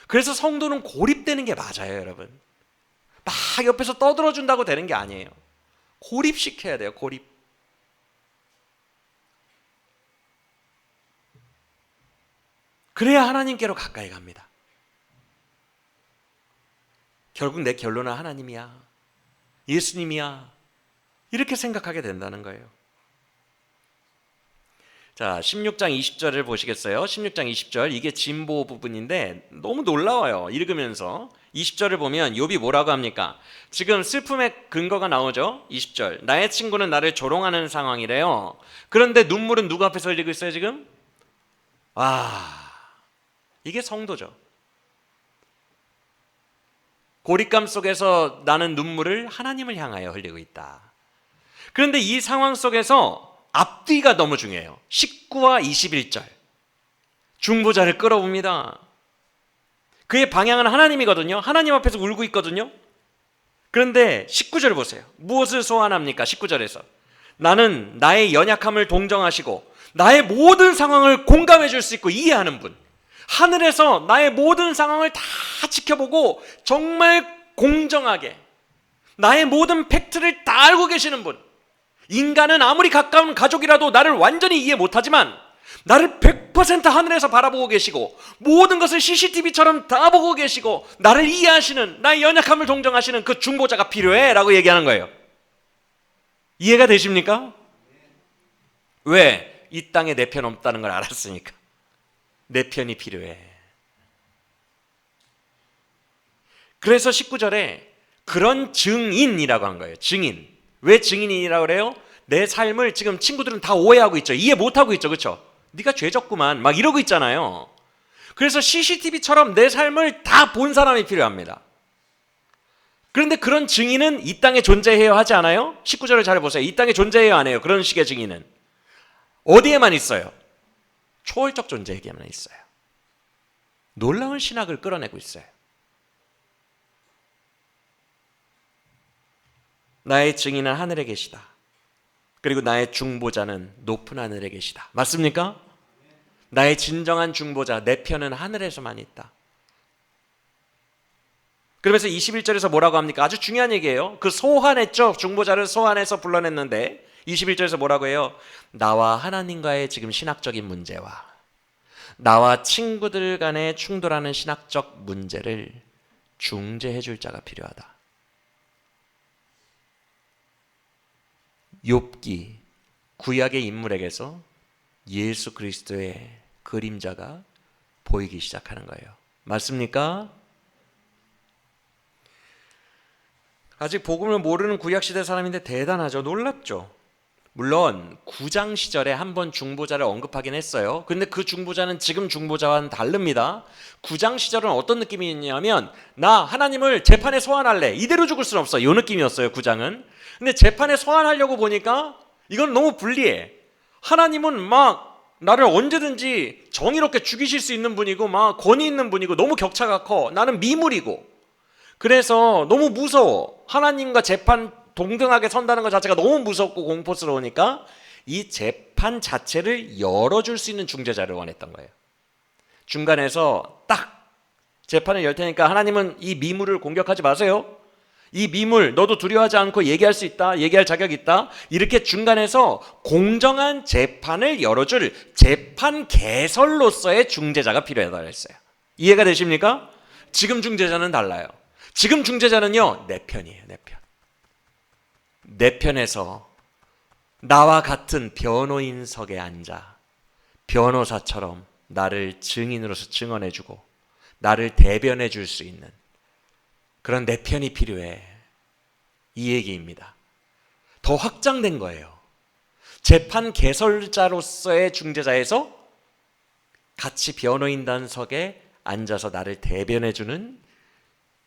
그래서 성도는 고립되는 게 맞아요, 여러분. 막 옆에서 떠들어준다고 되는 게 아니에요. 고립시켜야 돼요, 고립. 그래야 하나님께로 가까이 갑니다. 결국 내 결론은 하나님이야, 예수님이야, 이렇게 생각하게 된다는 거예요. 자, 16장 20절을 보시겠어요? 16장 20절, 이게 진보 부분인데 너무 놀라워요. 읽으면서 20절을 보면 욥이 뭐라고 합니까? 지금 슬픔의 근거가 나오죠. 20절, 나의 친구는 나를 조롱하는 상황이래요. 그런데 눈물은 누구 앞에서 흘리고 있어요 지금? 이게 성도죠. 고립감 속에서 나는 눈물을 하나님을 향하여 흘리고 있다. 그런데 이 상황 속에서 앞뒤가 너무 중요해요. 19와 21절, 중보자를 끌어봅니다. 그의 방향은 하나님이거든요. 하나님 앞에서 울고 있거든요. 그런데 19절 보세요. 무엇을 소환합니까? 19절에서 나는 나의 연약함을 동정하시고 나의 모든 상황을 공감해 줄 수 있고 이해하는 분, 하늘에서 나의 모든 상황을 다 지켜보고 정말 공정하게 나의 모든 팩트를 다 알고 계시는 분. 인간은 아무리 가까운 가족이라도 나를 완전히 이해 못하지만 나를 100% 하늘에서 바라보고 계시고 모든 것을 CCTV처럼 다 보고 계시고 나를 이해하시는, 나의 연약함을 동정하시는 그 중보자가 필요해 라고 얘기하는 거예요. 이해가 되십니까? 왜? 이 땅에 내 편 없다는 걸 알았으니까. 내 편이 필요해. 그래서 19절에 그런 증인이라고 한 거예요. 증인. 왜 증인이라고 그래요? 내 삶을 지금 친구들은 다 오해하고 있죠. 이해 못하고 있죠. 그렇죠? 네가 죄졌구만 막 이러고 있잖아요. 그래서 CCTV처럼 내 삶을 다 본 사람이 필요합니다. 그런데 그런 증인은 이 땅에 존재해야 하지 않아요? 19절을 잘 보세요. 이 땅에 존재해야 안 해요? 그런 식의 증인은 어디에만 있어요? 초월적 존재에게만 있어요. 놀라운 신학을 끌어내고 있어요. 나의 증인은 하늘에 계시다. 그리고 나의 중보자는 높은 하늘에 계시다. 맞습니까? 나의 진정한 중보자, 내 편은 하늘에서만 있다. 그러면서 21절에서 뭐라고 합니까? 아주 중요한 얘기예요. 그 소환했죠. 중보자를 소환해서 불러냈는데 21절에서 뭐라고 해요? 나와 하나님과의 지금 신학적인 문제와 나와 친구들 간의 충돌하는 신학적 문제를 중재해 줄 자가 필요하다. 욥기 구약의 인물에게서 예수 그리스도의 그림자가 보이기 시작하는 거예요. 맞습니까? 아직 복음을 모르는 구약시대 사람인데 대단하죠. 놀랍죠. 물론 구장 시절에 한번 중보자를 언급하긴 했어요. 근데 그 중보자는 지금 중보자와는 다릅니다. 구장 시절은 어떤 느낌이었냐면 나 하나님을 재판에 소환할래. 이대로 죽을 수는 없어. 이 느낌이었어요. 구장은. 근데 재판에 소환하려고 보니까 이건 너무 불리해. 하나님은 막 나를 언제든지 정의롭게 죽이실 수 있는 분이고 막 권위 있는 분이고 너무 격차가 커. 나는 미물이고. 그래서 너무 무서워. 하나님과 재판 동등하게 선다는 것 자체가 너무 무섭고 공포스러우니까 이 재판 자체를 열어줄 수 있는 중재자를 원했던 거예요. 중간에서 딱 재판을 열 테니까 하나님은 이 미물을 공격하지 마세요. 이 미물 너도 두려워하지 않고 얘기할 수 있다. 얘기할 자격이 있다. 이렇게 중간에서 공정한 재판을 열어줄 재판 개설로서의 중재자가 필요하다고 했어요. 이해가 되십니까? 지금 중재자는 달라요. 지금 중재자는요, 내 편이에요. 내 편. 내 편에서 나와 같은 변호인석에 앉아 변호사처럼 나를 증인으로서 증언해주고 나를 대변해줄 수 있는 그런 내 편이 필요해. 이 얘기입니다. 더 확장된 거예요. 재판 개설자로서의 중재자에서 같이 변호인단석에 앉아서 나를 대변해주는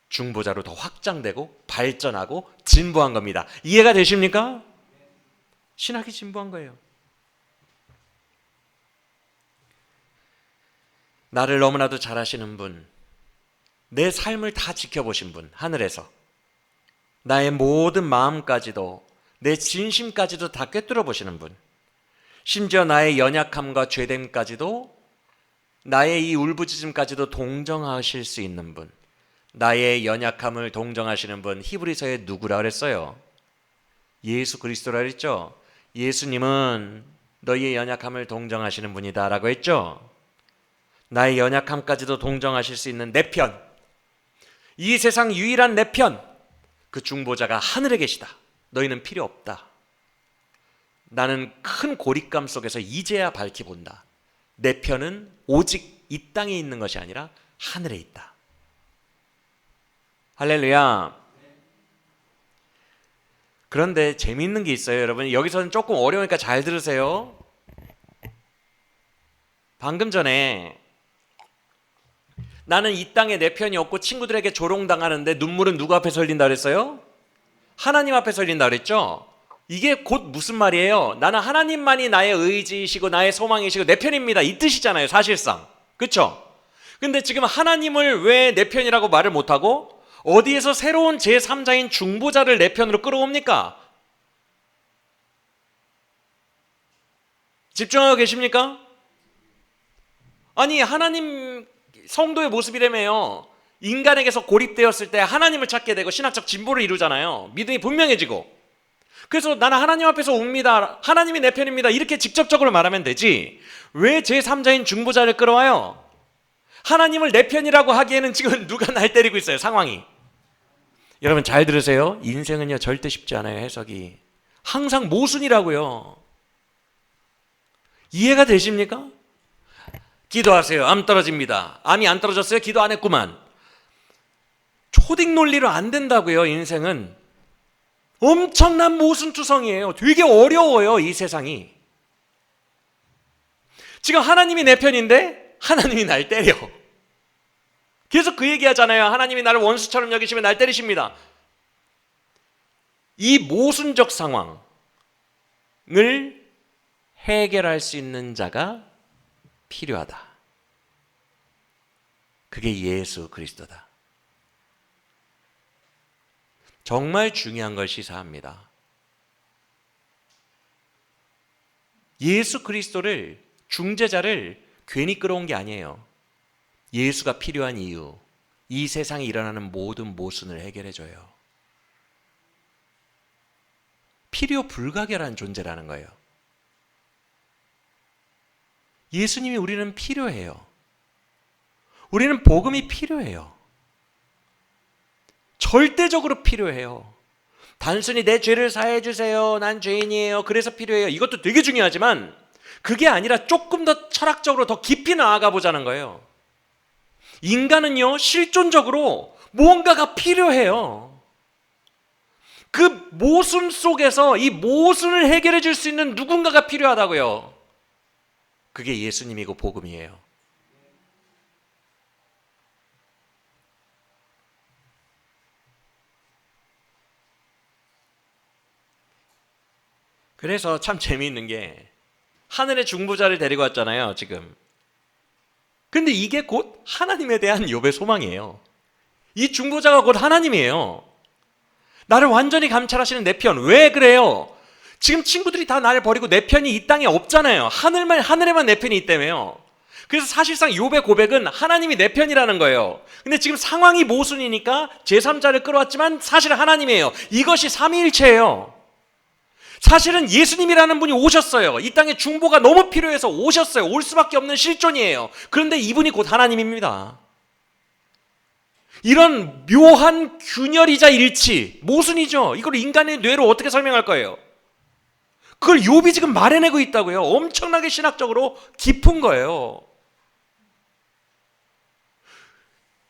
중보자로 더 확장되고 발전하고 진보한 겁니다. 이해가 되십니까? 신학이 진보한 거예요. 나를 너무나도 잘 아시는 분, 내 삶을 다 지켜보신 분, 하늘에서 나의 모든 마음까지도 내 진심까지도 다 꿰뚫어 보시는 분, 심지어 나의 연약함과 죄됨까지도 나의 이 울부짖음까지도 동정하실 수 있는 분, 나의 연약함을 동정하시는 분, 히브리서에 누구라 그랬어요? 예수 그리스도라 그랬죠? 예수님은 너희의 연약함을 동정하시는 분이다 라고 했죠? 나의 연약함까지도 동정하실 수 있는 내 편, 이 세상 유일한 내 편, 그 중보자가 하늘에 계시다. 너희는 필요 없다. 나는 큰 고립감 속에서 이제야 밝히 본다. 내 편은 오직 이 땅에 있는 것이 아니라 하늘에 있다. 할렐루야. 그런데 재미있는 게 있어요, 여러분. 여기서는 조금 어려우니까 잘 들으세요. 방금 전에 나는 이 땅에 내 편이 없고 친구들에게 조롱당하는데 눈물은 누구 앞에 흘린다 그랬어요? 하나님 앞에 흘린다 그랬죠? 이게 곧 무슨 말이에요? 나는 하나님만이 나의 의지이시고 나의 소망이시고 내 편입니다. 이 뜻이잖아요, 사실상. 그렇죠? 근데 지금 하나님을 왜 내 편이라고 말을 못하고 어디에서 새로운 제3자인 중보자를 내 편으로 끌어옵니까? 집중하고 계십니까? 아니, 하나님 성도의 모습이라며요. 인간에게서 고립되었을 때 하나님을 찾게 되고 신학적 진보를 이루잖아요. 믿음이 분명해지고. 그래서 나는 하나님 앞에서 옵니다. 하나님이 내 편입니다. 이렇게 직접적으로 말하면 되지. 왜 제3자인 중보자를 끌어와요? 하나님을 내 편이라고 하기에는 지금 누가 날 때리고 있어요, 상황이. 여러분 잘 들으세요. 인생은요 절대 쉽지 않아요, 해석이. 항상 모순이라고요. 이해가 되십니까? 기도하세요. 암 떨어집니다. 암이 안 떨어졌어요? 기도 안 했구만. 초딩 논리로 안 된다고요. 인생은 엄청난 모순투성이에요. 되게 어려워요, 이 세상이. 지금 하나님이 내 편인데 하나님이 날 때려. 계속 그 얘기하잖아요. 하나님이 나를 원수처럼 여기시면 날 때리십니다. 이 모순적 상황을 해결할 수 있는 자가 필요하다. 그게 예수 그리스도다. 정말 중요한 걸 시사합니다. 예수 그리스도를, 중재자를 괜히 끌어온 게 아니에요. 예수가 필요한 이유, 이 세상에 일어나는 모든 모순을 해결해줘요. 필요 불가결한 존재라는 거예요. 예수님이 우리는 필요해요. 우리는 복음이 필요해요. 절대적으로 필요해요. 단순히 내 죄를 사해 주세요. 난 죄인이에요. 그래서 필요해요. 이것도 되게 중요하지만 그게 아니라 조금 더 철학적으로 더 깊이 나아가 보자는 거예요. 인간은요, 실존적으로 무언가가 필요해요. 그 모순 속에서 이 모순을 해결해 줄 수 있는 누군가가 필요하다고요. 그게 예수님이고 복음이에요. 그래서 참 재미있는 게 하늘의 중보자를 데리고 왔잖아요, 지금. 근데 이게 곧 하나님에 대한 욥의 소망이에요. 이 중보자가 곧 하나님이에요. 나를 완전히 감찰하시는 내 편. 왜 그래요? 지금 친구들이 다 나를 버리고 내 편이 이 땅에 없잖아요. 하늘에만 내 편이 있다며요. 그래서 사실상 욥의 고백은 하나님이 내 편이라는 거예요. 근데 지금 상황이 모순이니까 제3자를 끌어왔지만 사실 하나님이에요. 이것이 삼위일체예요. 사실은 예수님이라는 분이 오셨어요. 이 땅에 중보가 너무 필요해서 오셨어요. 올 수밖에 없는 실존이에요. 그런데 이분이 곧 하나님입니다. 이런 묘한 균열이자 일치, 모순이죠. 이걸 인간의 뇌로 어떻게 설명할 거예요? 그걸 욥이 지금 말해내고 있다고요. 엄청나게 신학적으로 깊은 거예요.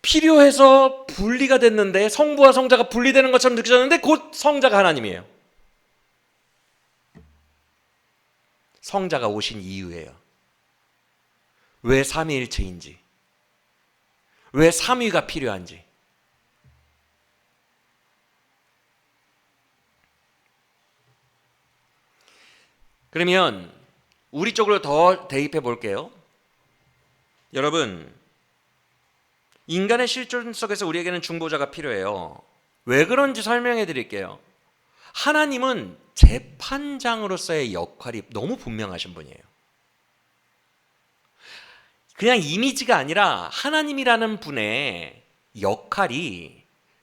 필요해서 분리가 됐는데, 성부와 성자가 분리되는 것처럼 느껴졌는데 곧 성자가 하나님이에요. 성자가 오신 이유예요. 왜 삼위일체인지, 왜 삼위가 필요한지. 그러면 우리 쪽으로 더 대입해 볼게요. 여러분, 인간의 실존 속에서 우리에게는 중보자가 필요해요. 왜 그런지 설명해 드릴게요. 하나님은 재판장으로서의 역할이 너무 분명하신 분이에요. 그냥 이미지가 아니라 하나님이라는 분의 역할이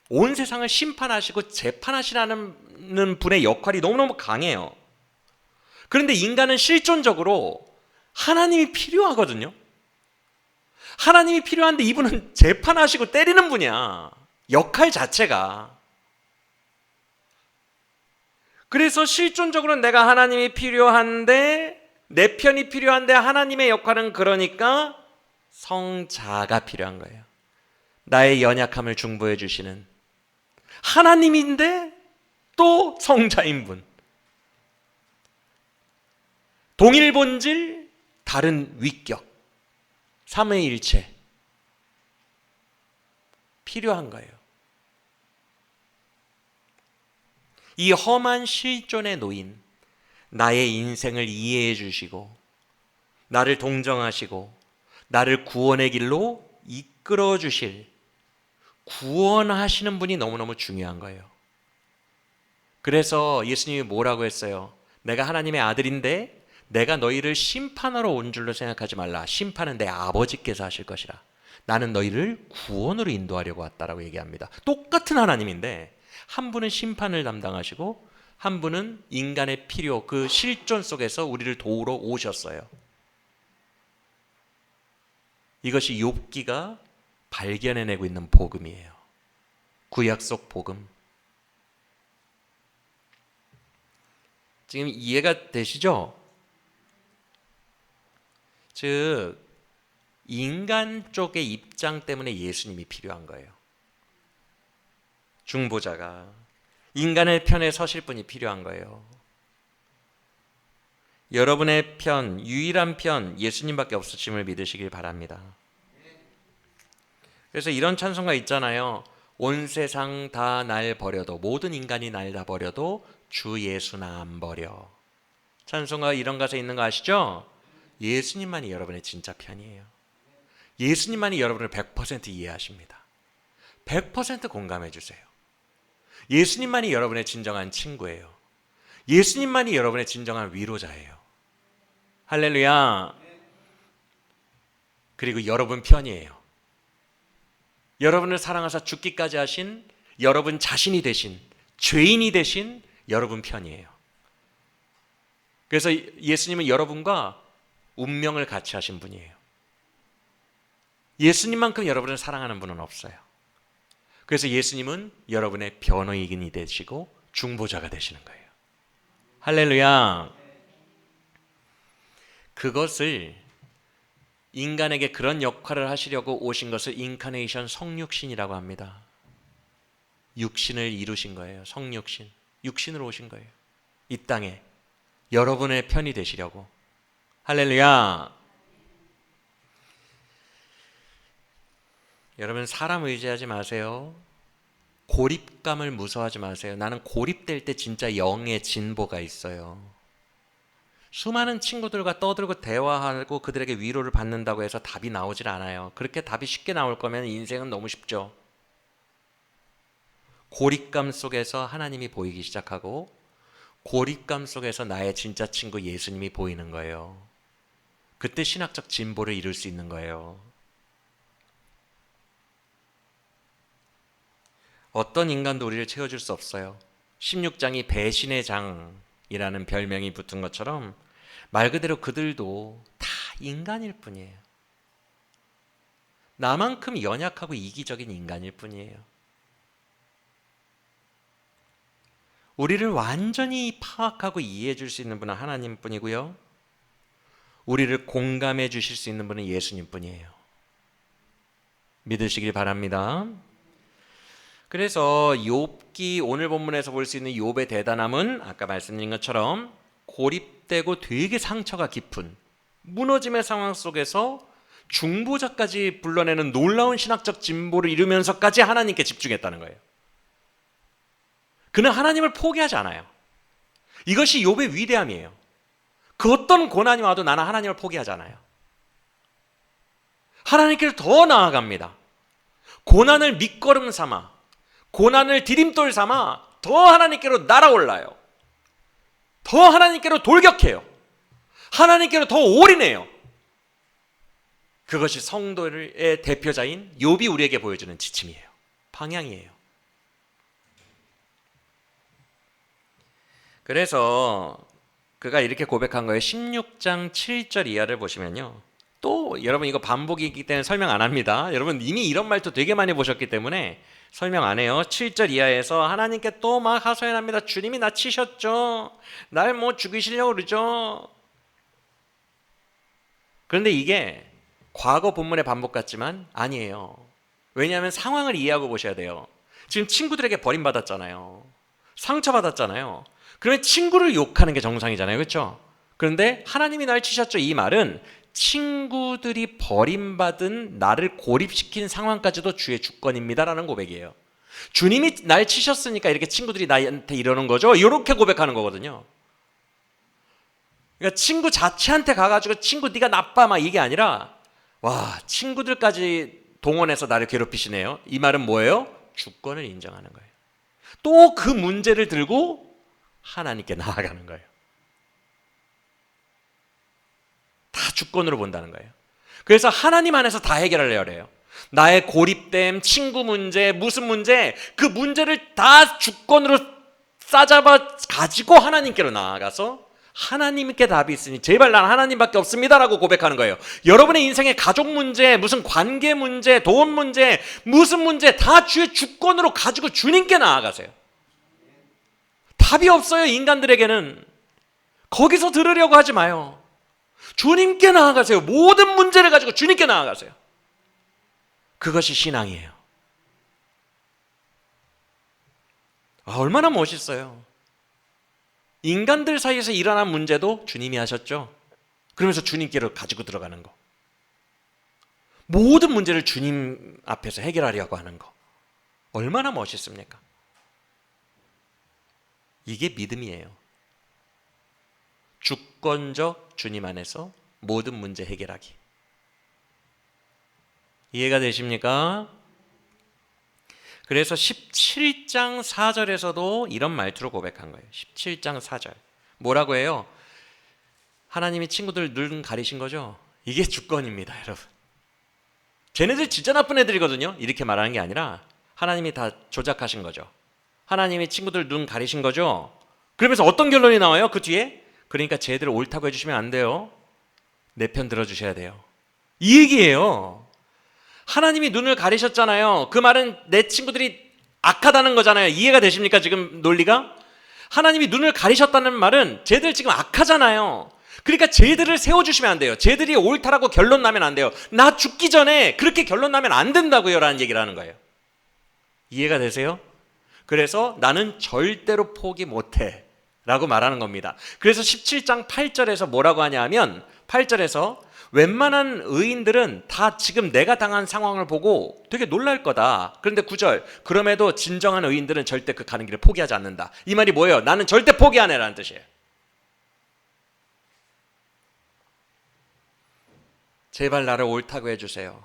온 세상을 심판하시고 재판하시라는 분의 역할이 너무너무 강해요. 그런데 인간은 실존적으로 하나님이 필요하거든요. 하나님이 필요한데 이분은 재판하시고 때리는 분이야. 역할 자체가. 그래서 실존적으로는 내가 하나님이 필요한데, 내 편이 필요한데 하나님의 역할은 그러니까 성자가 필요한 거예요. 나의 연약함을 중보해 주시는 하나님인데 또 성자인 분. 동일 본질, 다른 위격. 삼위일체. 필요한 거예요. 이 험한 실존에 놓인 나의 인생을 이해해 주시고 나를 동정하시고 나를 구원의 길로 이끌어 주실 구원하시는 분이 너무너무 중요한 거예요. 그래서 예수님이 뭐라고 했어요? 내가 하나님의 아들인데 내가 너희를 심판하러 온 줄로 생각하지 말라. 심판은 내 아버지께서 하실 것이라. 나는 너희를 구원으로 인도하려고 왔다라고 얘기합니다. 똑같은 하나님인데 한 분은 심판을 담당하시고 한 분은 인간의 필요, 그 실존 속에서 우리를 도우러 오셨어요. 이것이 욥기가 발견해내고 있는 복음이에요. 구약 속 복음. 지금 이해가 되시죠? 즉 인간 쪽의 입장 때문에 예수님이 필요한 거예요. 중보자가 인간의 편에 서실 분이 필요한 거예요. 여러분의 편, 유일한 편 예수님밖에 없으심을 믿으시길 바랍니다. 그래서 이런 찬송가 있잖아요. 온 세상 다 날 버려도, 모든 인간이 날 다 버려도 주 예수 나 안 버려. 찬송가 이런 가사 있는 거 아시죠? 예수님만이 여러분의 진짜 편이에요. 예수님만이 여러분을 100% 이해하십니다. 100% 공감해 주세요. 예수님만이 여러분의 진정한 친구예요. 예수님만이 여러분의 진정한 위로자예요. 할렐루야. 그리고 여러분 편이에요. 여러분을 사랑하사 죽기까지 하신 여러분 자신이 되신, 죄인이 되신 여러분 편이에요. 그래서 예수님은 여러분과 운명을 같이 하신 분이에요. 예수님만큼 여러분을 사랑하는 분은 없어요. 그래서 예수님은 여러분의 변호인이 되시고 중보자가 되시는 거예요. 할렐루야. 그것을 인간에게 그런 역할을 하시려고 오신 것을 인카네이션 성육신이라고 합니다. 육신을 이루신 거예요. 성육신. 육신으로 오신 거예요. 이 땅에 여러분의 편이 되시려고. 할렐루야. 여러분 사람 의지하지 마세요. 고립감을 무서워하지 마세요. 나는 고립될 때 진짜 영의 진보가 있어요. 수많은 친구들과 떠들고 대화하고 그들에게 위로를 받는다고 해서 답이 나오질 않아요. 그렇게 답이 쉽게 나올 거면 인생은 너무 쉽죠. 고립감 속에서 하나님이 보이기 시작하고 고립감 속에서 나의 진짜 친구 예수님이 보이는 거예요. 그때 신학적 진보를 이룰 수 있는 거예요. 어떤 인간도 우리를 채워줄 수 없어요. 16장이 배신의 장이라는 별명이 붙은 것처럼 말 그대로 그들도 다 인간일 뿐이에요. 나만큼 연약하고 이기적인 인간일 뿐이에요. 우리를 완전히 파악하고 이해해 줄 수 있는 분은 하나님 뿐이고요. 우리를 공감해 주실 수 있는 분은 예수님 뿐이에요. 믿으시길 바랍니다. 그래서 욥기 오늘 본문에서 볼 수 있는 욥의 대단함은 아까 말씀드린 것처럼 고립되고 되게 상처가 깊은 무너짐의 상황 속에서 중보자까지 불러내는 놀라운 신학적 진보를 이루면서까지 하나님께 집중했다는 거예요. 그는 하나님을 포기하지 않아요. 이것이 욥의 위대함이에요. 그 어떤 고난이 와도 나는 하나님을 포기하지 않아요. 하나님께로 더 나아갑니다. 고난을 밑거름 삼아, 고난을 디딤돌 삼아 더 하나님께로 날아올라요. 더 하나님께로 돌격해요. 하나님께로 더 올인해요. 그것이 성도의 대표자인 욥이 우리에게 보여주는 지침이에요. 방향이에요. 그래서 그가 이렇게 고백한 거예요. 16장 7절 이하를 보시면요. 또 여러분 이거 반복이기 때문에 설명 안 합니다. 여러분 이미 이런 말도 되게 많이 보셨기 때문에 설명 안 해요. 7절 이하에서 하나님께 또 막 하소연합니다. 주님이 나 치셨죠. 날 뭐 죽이시려고 그러죠. 그런데 이게 과거 본문의 반복 같지만 아니에요. 왜냐하면 상황을 이해하고 보셔야 돼요. 지금 친구들에게 버림받았잖아요. 상처받았잖아요. 그러면 친구를 욕하는 게 정상이잖아요. 그렇죠? 그런데 하나님이 날 치셨죠. 이 말은 친구들이 버림받은 나를 고립시킨 상황까지도 주의 주권입니다라는 고백이에요. 주님이 날 치셨으니까 이렇게 친구들이 나한테 이러는 거죠. 이렇게 고백하는 거거든요. 그러니까 친구 자체한테 가가지고 친구 네가 나빠 막 이게 아니라 와 친구들까지 동원해서 나를 괴롭히시네요. 이 말은 뭐예요? 주권을 인정하는 거예요. 또 그 문제를 들고 하나님께 나아가는 거예요. 다 주권으로 본다는 거예요. 그래서 하나님 안에서 다 해결하려고 해요. 나의 고립됨, 친구 문제, 무슨 문제, 그 문제를 다 주권으로 싸잡아 가지고 하나님께로 나아가서 하나님께 답이 있으니 제발 난 하나님밖에 없습니다라고 고백하는 거예요. 여러분의 인생의 가족 문제, 무슨 관계 문제, 돈 문제, 무슨 문제 다 주의 주권으로 가지고 주님께 나아가세요. 답이 없어요. 인간들에게는. 거기서 들으려고 하지 마요. 주님께 나아가세요. 모든 문제를 가지고 주님께 나아가세요. 그것이 신앙이에요. 얼마나 멋있어요. 인간들 사이에서 일어난 문제도 주님이 하셨죠. 그러면서 주님께로 가지고 들어가는 거. 모든 문제를 주님 앞에서 해결하려고 하는 거. 얼마나 멋있습니까? 이게 믿음이에요. 주권적 주님 안에서 모든 문제 해결하기. 이해가 되십니까? 그래서 17장 4절에서도 이런 말투로 고백한 거예요. 17장 4절. 뭐라고 해요? 하나님이 친구들 눈 가리신 거죠? 이게 주권입니다, 여러분. 쟤네들 진짜 나쁜 애들이거든요. 이렇게 말하는 게 아니라 하나님이 다 조작하신 거죠. 하나님이 친구들 눈 가리신 거죠. 그러면서 어떤 결론이 나와요? 그 뒤에 그러니까 쟤들 옳다고 해주시면 안 돼요. 내 편 들어주셔야 돼요. 이 얘기예요. 하나님이 눈을 가리셨잖아요. 그 말은 내 친구들이 악하다는 거잖아요. 이해가 되십니까? 지금 논리가? 하나님이 눈을 가리셨다는 말은 쟤들 지금 악하잖아요. 그러니까 쟤들을 세워주시면 안 돼요. 쟤들이 옳다라고 결론 나면 안 돼요. 나 죽기 전에 그렇게 결론 나면 안 된다고요 라는 얘기를 하는 거예요. 이해가 되세요? 그래서 나는 절대로 포기 못해 라고 말하는 겁니다. 그래서 17장 8절에서 뭐라고 하냐 하면 8절에서 웬만한 의인들은 다 지금 내가 당한 상황을 보고 되게 놀랄 거다. 그런데 9절, 그럼에도 진정한 의인들은 절대 그 가는 길을 포기하지 않는다. 이 말이 뭐예요? 나는 절대 포기 안 해라는 뜻이에요. 제발 나를 옳다고 해주세요.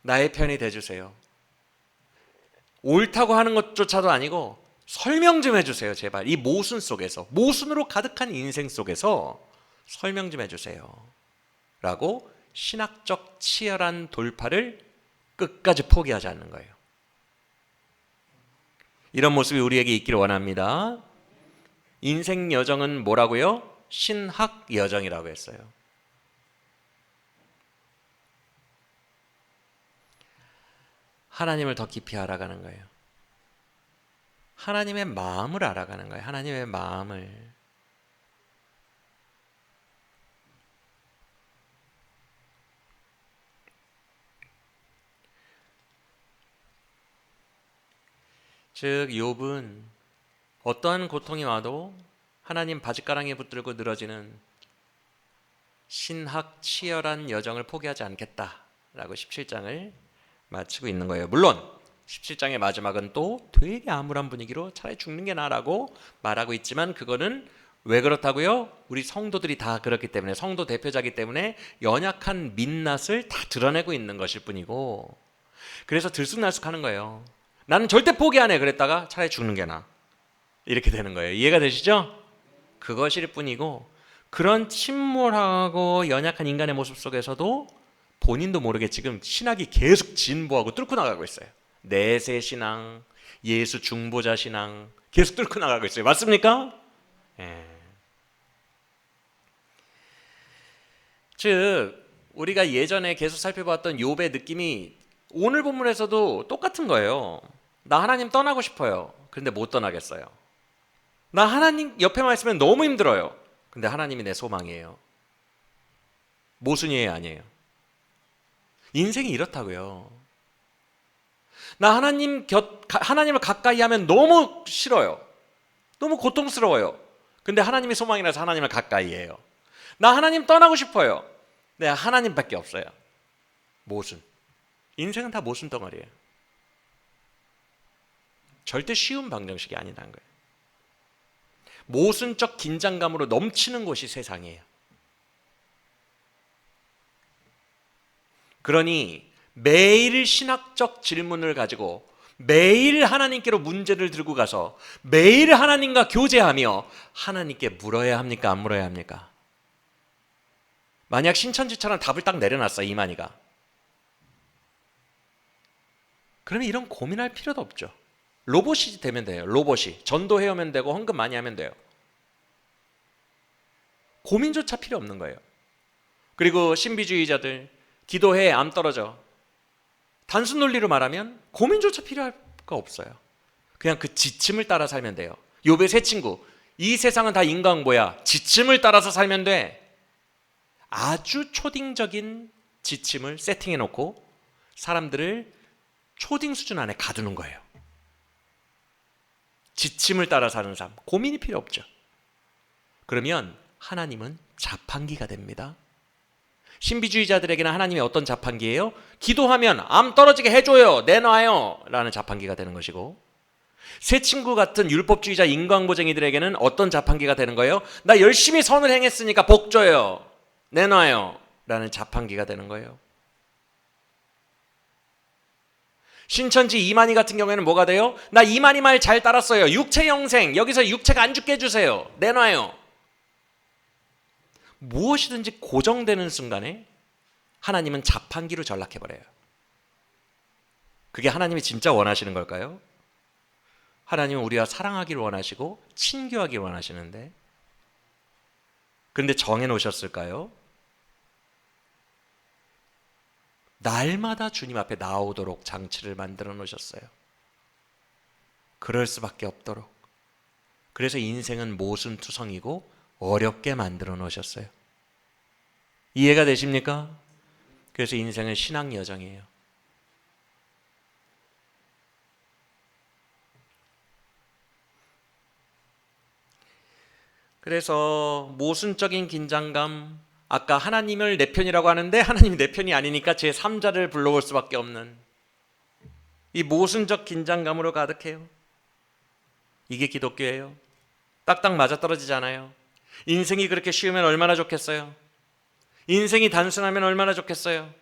나의 편이 돼주세요. 옳다고 하는 것조차도 아니고 설명 좀 해주세요. 제발 이 모순 속에서, 모순으로 가득한 인생 속에서 설명 좀 해주세요 라고 신학적 치열한 돌파를 끝까지 포기하지 않는 거예요. 이런 모습이 우리에게 있기를 원합니다. 인생 여정은 뭐라고요? 신학 여정이라고 했어요. 하나님을 더 깊이 알아가는 거예요. 하나님의 마음을 알아가는 거예요. 하나님의 마음을. 즉 욥은 어떠한 고통이 와도 하나님 바짓가랑이에 붙들고 늘어지는 신학 치열한 여정을 포기하지 않겠다라고 17장을 마치고 있는 거예요. 물론 17장의 마지막은 또 되게 암울한 분위기로 차라리 죽는 게 나라고 말하고 있지만 그거는 왜 그렇다고요? 우리 성도들이 다 그렇기 때문에, 성도 대표자이기 때문에 연약한 민낯을 다 드러내고 있는 것일 뿐이고, 그래서 들쑥날쑥하는 거예요. 나는 절대 포기 안 해 그랬다가 차라리 죽는 게 나, 이렇게 되는 거예요. 이해가 되시죠? 그것일 뿐이고, 그런 침몰하고 연약한 인간의 모습 속에서도 본인도 모르게 지금 신학이 계속 진보하고 뚫고 나가고 있어요. 내세 신앙, 예수 중보자 신앙 계속 뚫고 나가고 있어요. 맞습니까? 예. 즉 우리가 예전에 계속 살펴봤던 욥의 느낌이 오늘 본문에서도 똑같은 거예요. 나 하나님 떠나고 싶어요. 그런데 못 떠나겠어요. 나 하나님 옆에만 있으면 너무 힘들어요. 근데 하나님이 내 소망이에요. 모순이에요, 아니에요? 인생이 이렇다고요. 나 하나님을 가까이 하면 너무 싫어요. 너무 고통스러워요. 근데 하나님이 소망이라서 하나님을 가까이 해요. 나 하나님 떠나고 싶어요. 네, 하나님밖에 없어요. 모순. 인생은 다 모순 덩어리예요. 절대 쉬운 방정식이 아니라는 거예요. 모순적 긴장감으로 넘치는 곳이 세상이에요. 그러니 매일 신학적 질문을 가지고 매일 하나님께로 문제를 들고 가서 매일 하나님과 교제하며 하나님께 물어야 합니까? 안 물어야 합니까? 만약 신천지처럼 답을 딱 내려놨어, 이만희가. 그러면 이런 고민할 필요도 없죠. 로봇이 되면 돼요. 로봇이. 전도해오면 되고 헌금 많이 하면 돼요. 고민조차 필요 없는 거예요. 그리고 신비주의자들 기도해, 암 떨어져. 단순 논리로 말하면 고민조차 필요할 거 없어요. 그냥 그 지침을 따라 살면 돼요. 욥의 세 친구, 이 세상은 다 인과응보야. 지침을 따라서 살면 돼. 아주 초딩적인 지침을 세팅해놓고 사람들을 초딩 수준 안에 가두는 거예요. 지침을 따라 사는 삶, 고민이 필요 없죠. 그러면 하나님은 자판기가 됩니다. 신비주의자들에게는 하나님이 어떤 자판기예요? 기도하면 암 떨어지게 해줘요, 내놔요 라는 자판기가 되는 것이고, 새 친구 같은 율법주의자 인광보쟁이들에게는 어떤 자판기가 되는 거예요? 나 열심히 선을 행했으니까 복 줘요, 내놔요 라는 자판기가 되는 거예요. 신천지 이만희 같은 경우에는 뭐가 돼요? 나 이만희 말 잘 따랐어요, 육체 영생, 여기서 육체가 안 죽게 해주세요, 내놔요. 무엇이든지 고정되는 순간에 하나님은 자판기로 전락해버려요. 그게 하나님이 진짜 원하시는 걸까요? 하나님은 우리와 사랑하기를 원하시고 친교하기를 원하시는데 그런데 정해 놓으셨을까요? 날마다 주님 앞에 나오도록 장치를 만들어 놓으셨어요. 그럴 수밖에 없도록. 그래서 인생은 모순투성이고 어렵게 만들어 놓으셨어요. 이해가 되십니까? 그래서 인생은 신앙 여정이에요. 그래서 모순적인 긴장감, 아까 하나님을 내 편이라고 하는데 하나님이 내 편이 아니니까 제 3자를 불러올 수밖에 없는 이 모순적 긴장감으로 가득해요. 이게 기독교예요. 딱딱 맞아떨어지지 않아요. 인생이 그렇게 쉬우면 얼마나 좋겠어요. 인생이 단순하면 얼마나 좋겠어요.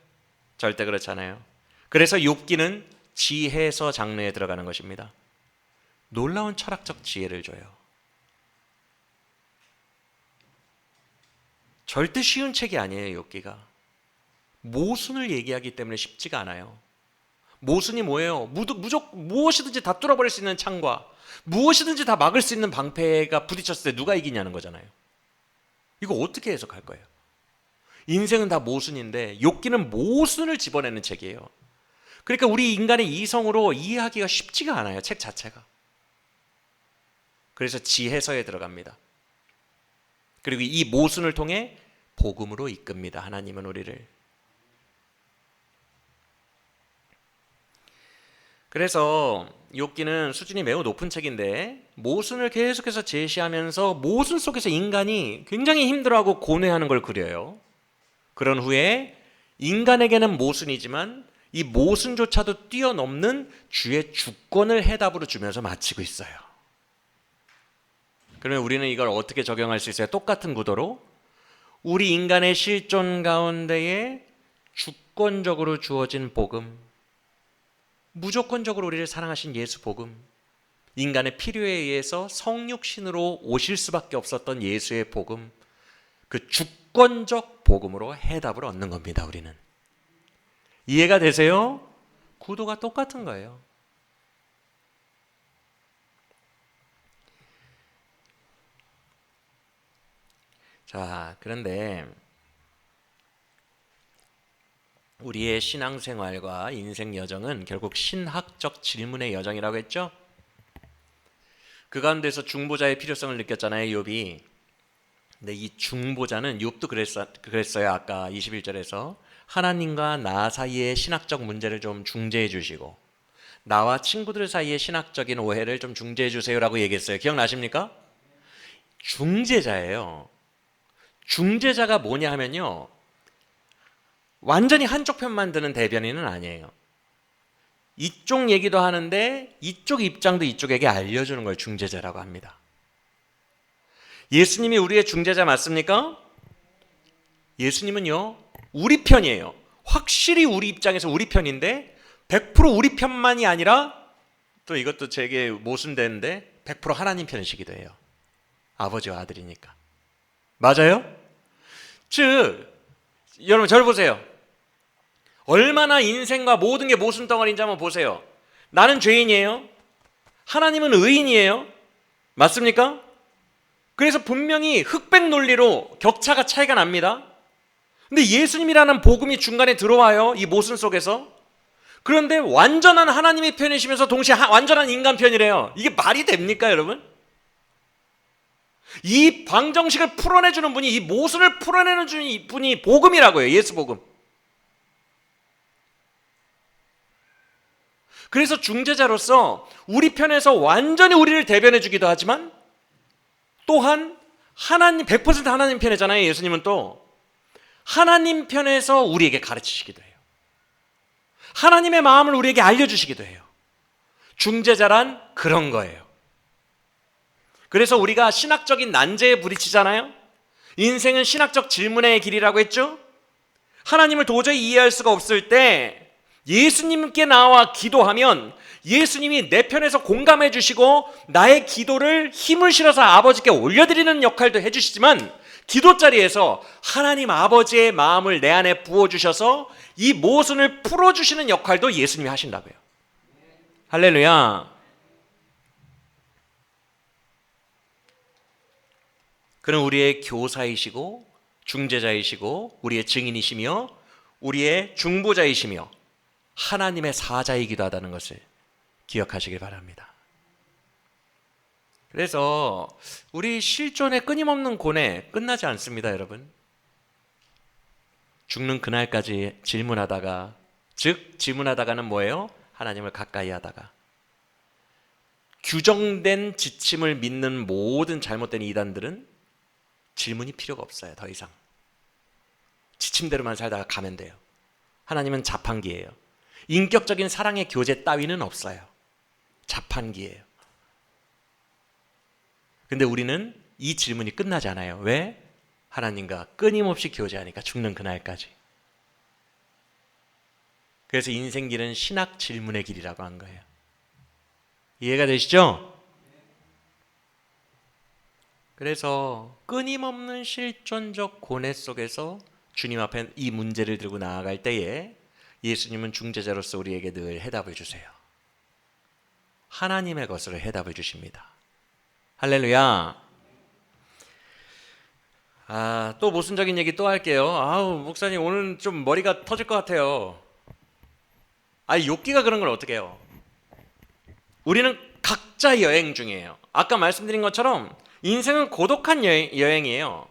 절대 그렇지 않아요. 그래서 욥기는 지혜서 장르에 들어가는 것입니다. 놀라운 철학적 지혜를 줘요. 절대 쉬운 책이 아니에요. 욥기가 모순을 얘기하기 때문에 쉽지가 않아요. 모순이 뭐예요? 무엇이든지 다 뚫어버릴 수 있는 창과 무엇이든지 다 막을 수 있는 방패가 부딪혔을 때 누가 이기냐는 거잖아요. 이거 어떻게 해석할 거예요? 인생은 다 모순인데 욥기는 모순을 집어내는 책이에요. 그러니까 우리 인간의 이성으로 이해하기가 쉽지가 않아요. 책 자체가. 그래서 지혜서에 들어갑니다. 그리고 이 모순을 통해 복음으로 이끕니다. 하나님은 우리를. 그래서 욥기는 수준이 매우 높은 책인데 모순을 계속해서 제시하면서 모순 속에서 인간이 굉장히 힘들어하고 고뇌하는 걸 그려요. 그런 후에 인간에게는 모순이지만 이 모순조차도 뛰어넘는 주의 주권을 해답으로 주면서 마치고 있어요. 그러면 우리는 이걸 어떻게 적용할 수 있어요? 똑같은 구도로 우리 인간의 실존 가운데에 주권적으로 주어진 복음, 무조건적으로 우리를 사랑하신 예수 복음, 인간의 필요에 의해서 성육신으로 오실 수밖에 없었던 예수의 복음, 그 주권적 복음으로 해답을 얻는 겁니다. 우리는. 이해가 되세요? 구도가 똑같은 거예요. 자, 그런데 우리의 신앙생활과 인생 여정은 결국 신학적 질문의 여정이라고 했죠? 그 가운데서 중보자의 필요성을 느꼈잖아요, 욥이. 근데 이 중보자는 욥도 그랬어요. 아까 21절에서 하나님과 나 사이의 신학적 문제를 좀 중재해 주시고 나와 친구들 사이의 신학적인 오해를 좀 중재해 주세요라고 얘기했어요. 기억나십니까? 중재자예요. 중재자가 뭐냐 하면요, 완전히 한쪽 편만 드는 대변인은 아니에요. 이쪽 얘기도 하는데 이쪽 입장도 이쪽에게 알려주는 걸 중재자라고 합니다. 예수님이 우리의 중재자 맞습니까? 예수님은요, 우리 편이에요. 확실히 우리 입장에서 우리 편인데 100% 우리 편만이 아니라 또 이것도 제게 모순되는데 100% 하나님 편이시기도 해요. 아버지와 아들이니까. 맞아요? 즉 여러분 저를 보세요. 얼마나 인생과 모든 게 모순 덩어리인지 한번 보세요. 나는 죄인이에요. 하나님은 의인이에요. 맞습니까? 그래서 분명히 흑백 논리로 격차가 차이가 납니다. 근데 예수님이라는 복음이 중간에 들어와요. 이 모순 속에서. 그런데 완전한 하나님의 편이시면서 동시에 완전한 인간 편이래요. 이게 말이 됩니까, 여러분? 이 방정식을 풀어내주는 분이, 이 모순을 풀어내는 분이 복음이라고요. 예수 복음. 그래서 중재자로서 우리 편에서 완전히 우리를 대변해 주기도 하지만 또한 하나님 100% 하나님 편이잖아요. 예수님은 또 하나님 편에서 우리에게 가르치시기도 해요. 하나님의 마음을 우리에게 알려주시기도 해요. 중재자란 그런 거예요. 그래서 우리가 신학적인 난제에 부딪히잖아요. 인생은 신학적 질문의 길이라고 했죠. 하나님을 도저히 이해할 수가 없을 때 예수님께 나와 기도하면 예수님이 내 편에서 공감해 주시고 나의 기도를 힘을 실어서 아버지께 올려드리는 역할도 해주시지만 기도 자리에서 하나님 아버지의 마음을 내 안에 부어주셔서 이 모순을 풀어주시는 역할도 예수님이 하신다고요. 할렐루야. 그는 우리의 교사이시고 중재자이시고 우리의 증인이시며 우리의 중보자이시며 하나님의 사자이기도 하다는 것을 기억하시길 바랍니다. 그래서 우리 실존의 끊임없는 고뇌 끝나지 않습니다, 여러분. 죽는 그날까지 질문하다가, 즉 질문하다가는 뭐예요? 하나님을 가까이 하다가. 규정된 지침을 믿는 모든 잘못된 이단들은 질문이 필요가 없어요. 더 이상 지침대로만 살다가 가면 돼요. 하나님은 자판기예요. 인격적인 사랑의 교제 따위는 없어요. 자판기예요. 근데 우리는 이 질문이 끝나지 않아요. 왜? 하나님과 끊임없이 교제하니까, 죽는 그날까지. 그래서 인생길은 신학 질문의 길이라고 한 거예요. 이해가 되시죠? 그래서 끊임없는 실존적 고뇌 속에서 주님 앞에 이 문제를 들고 나아갈 때에 예수님은 중재자로서 우리에게 늘 해답을 주세요. 하나님의 것으로 해답을 주십니다. 할렐루야. 또 모순적인 얘기 또 할게요. 목사님 오늘 좀 머리가 터질 것 같아요. 욥기가 그런 걸 어떻게 해요? 우리는 각자 여행 중이에요. 아까 말씀드린 것처럼 인생은 고독한 여행이에요.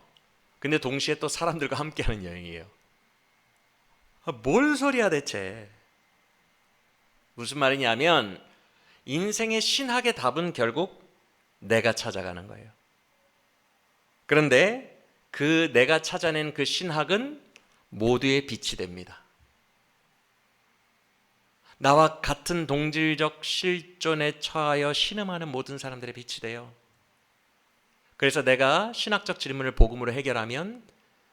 근데 동시에 또 사람들과 함께하는 여행이에요. 뭘 소리야 대체. 무슨 말이냐면 인생의 신학의 답은 결국 내가 찾아가는 거예요. 그런데 그 내가 찾아낸 그 신학은 모두의 빛이 됩니다. 나와 같은 동질적 실존에 처하여 신음하는 모든 사람들의 빛이 돼요. 그래서 내가 신학적 질문을 복음으로 해결하면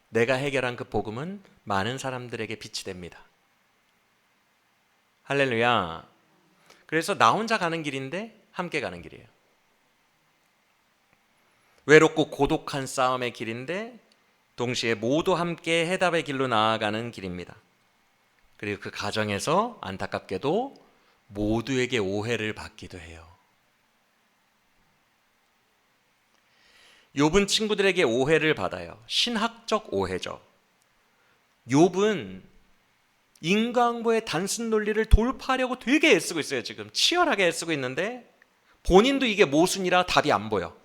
내가 해결한 그 복음은 많은 사람들에게 빛이 됩니다. 할렐루야. 그래서 나 혼자 가는 길인데 함께 가는 길이에요. 외롭고 고독한 싸움의 길인데 동시에 모두 함께 해답의 길로 나아가는 길입니다. 그리고 그 과정에서 안타깝게도 모두에게 오해를 받기도 해요. 욥은 친구들에게 오해를 받아요. 신학적 오해죠. 욥은 인과응보의 단순 논리를 돌파하려고 되게 애쓰고 있어요. 지금 치열하게 애쓰고 있는데 본인도 이게 모순이라 답이 안 보여.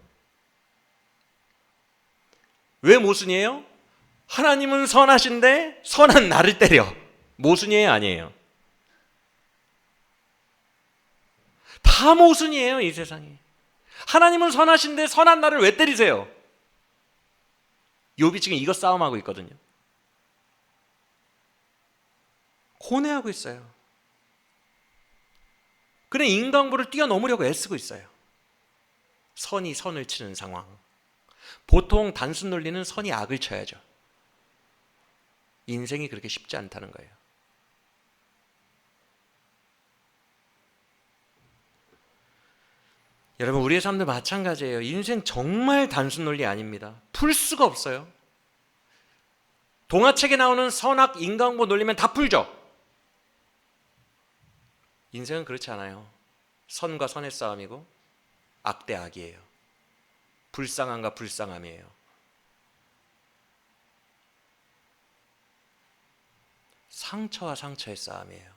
왜 모순이에요? 하나님은 선하신데 선한 나를 때려. 모순이에요, 아니에요? 다 모순이에요, 이 세상에. 하나님은 선하신데 선한 나를 왜 때리세요? 욥이 지금 이거 싸움하고 있거든요. 고뇌하고 있어요. 그래 인간보를 뛰어넘으려고 애쓰고 있어요. 선이 선을 치는 상황. 보통 단순 논리는 선이 악을 쳐야죠. 인생이 그렇게 쉽지 않다는 거예요. 여러분, 우리의 삶도 마찬가지예요. 인생 정말 단순 논리 아닙니다. 풀 수가 없어요. 동화책에 나오는 선악 인과응보 논리면 다 풀죠. 인생은 그렇지 않아요. 선과 선의 싸움이고 악 대 악이에요. 불쌍함과 불쌍함이에요. 상처와 상처의 싸움이에요.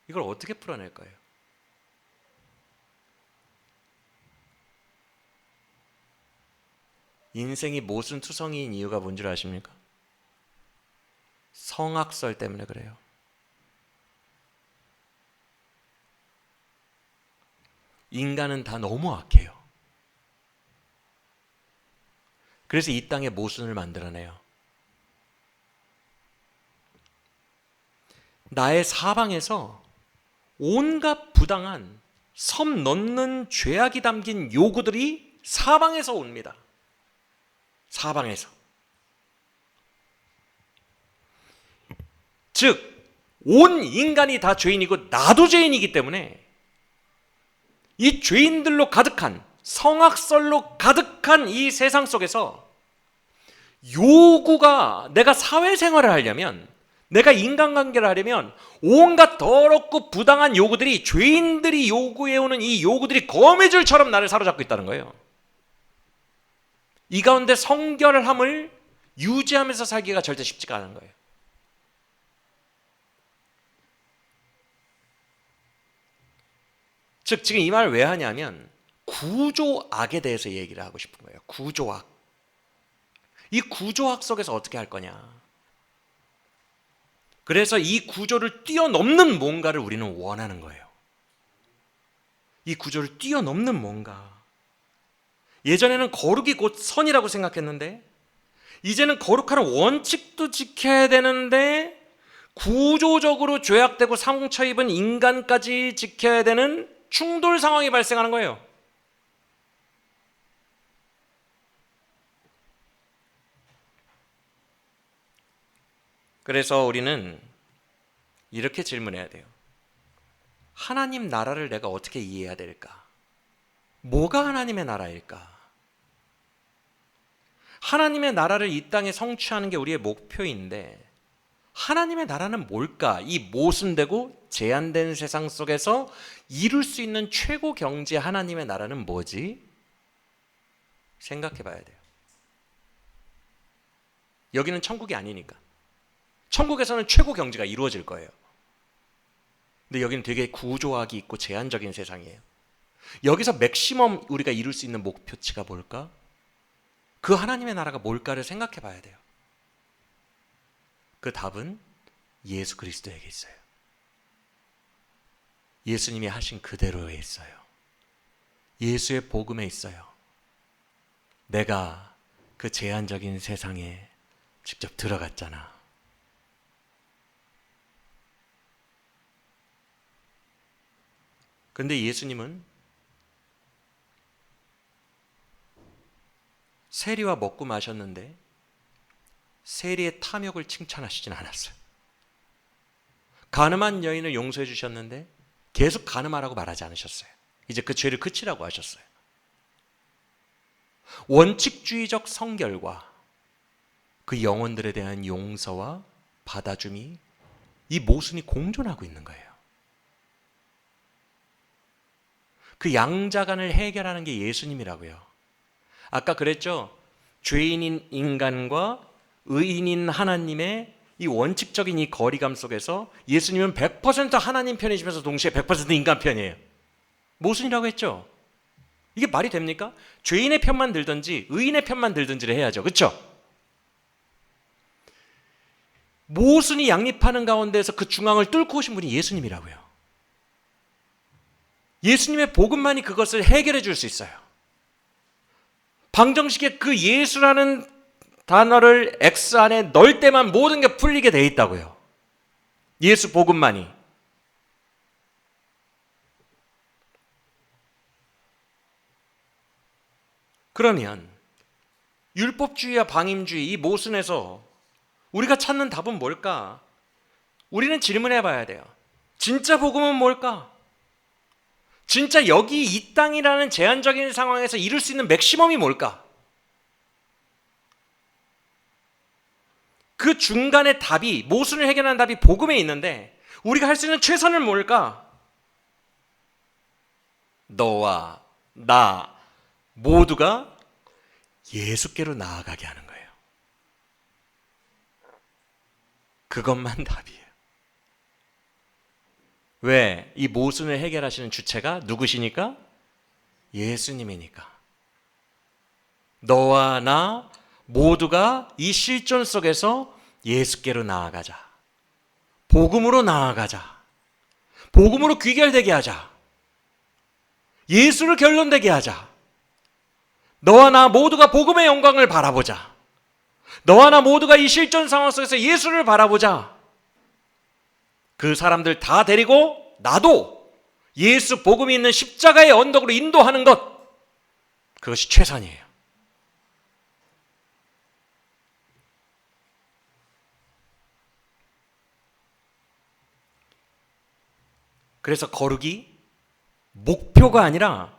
이걸 어떻게 풀어낼 거예요? 인생이 모순투성이인 이유가 뭔 줄 아십니까? 성악설 때문에 그래요. 인간은 다 너무 악해요. 그래서 이 땅에 모순을 만들어내요. 나의 사방에서 온갖 부당한 섬 넘는 죄악이 담긴 요구들이 사방에서 옵니다. 사방에서. 즉 온 인간이 다 죄인이고 나도 죄인이기 때문에 이 죄인들로 가득한 성악설로 가득한 이 세상 속에서 요구가 내가 사회생활을 하려면 내가 인간관계를 하려면 온갖 더럽고 부당한 요구들이 죄인들이 요구해오는 이 요구들이 거미줄처럼 나를 사로잡고 있다는 거예요. 이 가운데 성결함을 유지하면서 살기가 절대 쉽지가 않은 거예요. 즉 지금 이 말을 왜 하냐면 구조악에 대해서 얘기를 하고 싶은 거예요. 구조악. 이 구조악 속에서 어떻게 할 거냐. 그래서 이 구조를 뛰어넘는 뭔가를 우리는 원하는 거예요. 이 구조를 뛰어넘는 뭔가. 예전에는 거룩이 곧 선이라고 생각했는데 이제는 거룩하는 원칙도 지켜야 되는데 구조적으로 죄악되고 상처 입은 인간까지 지켜야 되는 충돌 상황이 발생하는 거예요. 그래서 우리는 이렇게 질문해야 돼요. 하나님 나라를 내가 어떻게 이해해야 될까? 뭐가 하나님의 나라일까? 하나님의 나라를 이 땅에 성취하는 게 우리의 목표인데 하나님의 나라는 뭘까? 이 모순되고 제한된 세상 속에서 이룰 수 있는 최고 경지의 하나님의 나라는 뭐지? 생각해 봐야 돼요. 여기는 천국이 아니니까. 천국에서는 최고 경지가 이루어질 거예요. 근데 여기는 되게 구조학이 있고 제한적인 세상이에요. 여기서 맥시멈 우리가 이룰 수 있는 목표치가 뭘까? 그 하나님의 나라가 뭘까를 생각해 봐야 돼요. 그 답은 예수 그리스도에게 있어요. 예수님이 하신 그대로에 있어요. 예수의 복음에 있어요. 내가 그 제한적인 세상에 직접 들어갔잖아. 그런데 예수님은 세리와 먹고 마셨는데 세리의 탐욕을 칭찬하시진 않았어요. 간음한 여인을 용서해 주셨는데 계속 간음하라고 말하지 않으셨어요. 이제 그 죄를 그치라고 하셨어요. 원칙주의적 성결과 그 영혼들에 대한 용서와 받아줌이 이 모순이 공존하고 있는 거예요. 그 양자간을 해결하는 게 예수님이라고요. 아까 그랬죠? 죄인인 인간과 의인인 하나님의 이 원칙적인 이 거리감 속에서 예수님은 100% 하나님 편이시면서 동시에 100% 인간 편이에요. 모순이라고 했죠? 이게 말이 됩니까? 죄인의 편만 들든지 의인의 편만 들든지를 해야죠. 그렇죠? 모순이 양립하는 가운데서 그 중앙을 뚫고 오신 분이 예수님이라고요. 예수님의 복음만이 그것을 해결해 줄 수 있어요. 방정식에 그 예수라는 단어를 X 안에 넣을 때만 모든 게 풀리게 돼 있다고요. 예수 복음만이. 그러면 율법주의와 방임주의 이 모순에서 우리가 찾는 답은 뭘까? 우리는 질문해 봐야 돼요. 진짜 복음은 뭘까? 진짜 여기 이 땅이라는 제한적인 상황에서 이룰 수 있는 맥시멈이 뭘까? 그 중간의 답이, 모순을 해결하는 답이 복음에 있는데 우리가 할 수 있는 최선은 뭘까? 너와 나 모두가 예수께로 나아가게 하는 거예요. 그것만 답이에요. 왜? 이 모순을 해결하시는 주체가 누구시니까? 예수님이니까. 너와 나 모두가 이 실존 속에서 예수께로 나아가자. 복음으로 나아가자. 복음으로 귀결되게 하자. 예수를 결론되게 하자. 너와 나 모두가 복음의 영광을 바라보자. 너와 나 모두가 이 실존 상황 속에서 예수를 바라보자. 그 사람들 다 데리고 나도 예수 복음이 있는 십자가의 언덕으로 인도하는 것, 그것이 최선이에요. 그래서 거룩이 목표가 아니라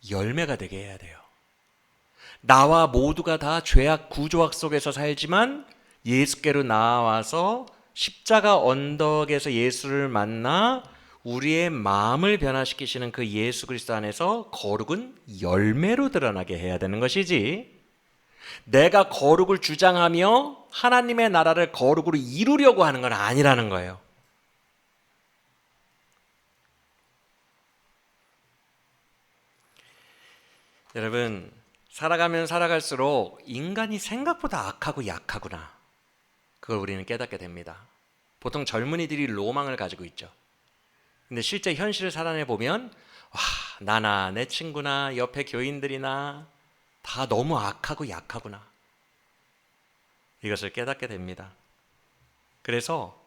열매가 되게 해야 돼요. 나와 모두가 다 죄악 구조학 속에서 살지만 예수께로 나와서 십자가 언덕에서 예수를 만나 우리의 마음을 변화시키시는 그 예수 그리스도 안에서 거룩은 열매로 드러나게 해야 되는 것이지, 내가 거룩을 주장하며 하나님의 나라를 거룩으로 이루려고 하는 건 아니라는 거예요. 여러분, 살아가면 살아갈수록 인간이 생각보다 악하고 약하구나, 그걸 우리는 깨닫게 됩니다. 보통 젊은이들이 로망을 가지고 있죠. 근데 실제 현실을 살아내 보면, 와, 나나 내 친구나 옆에 교인들이나 다 너무 악하고 약하구나, 이것을 깨닫게 됩니다. 그래서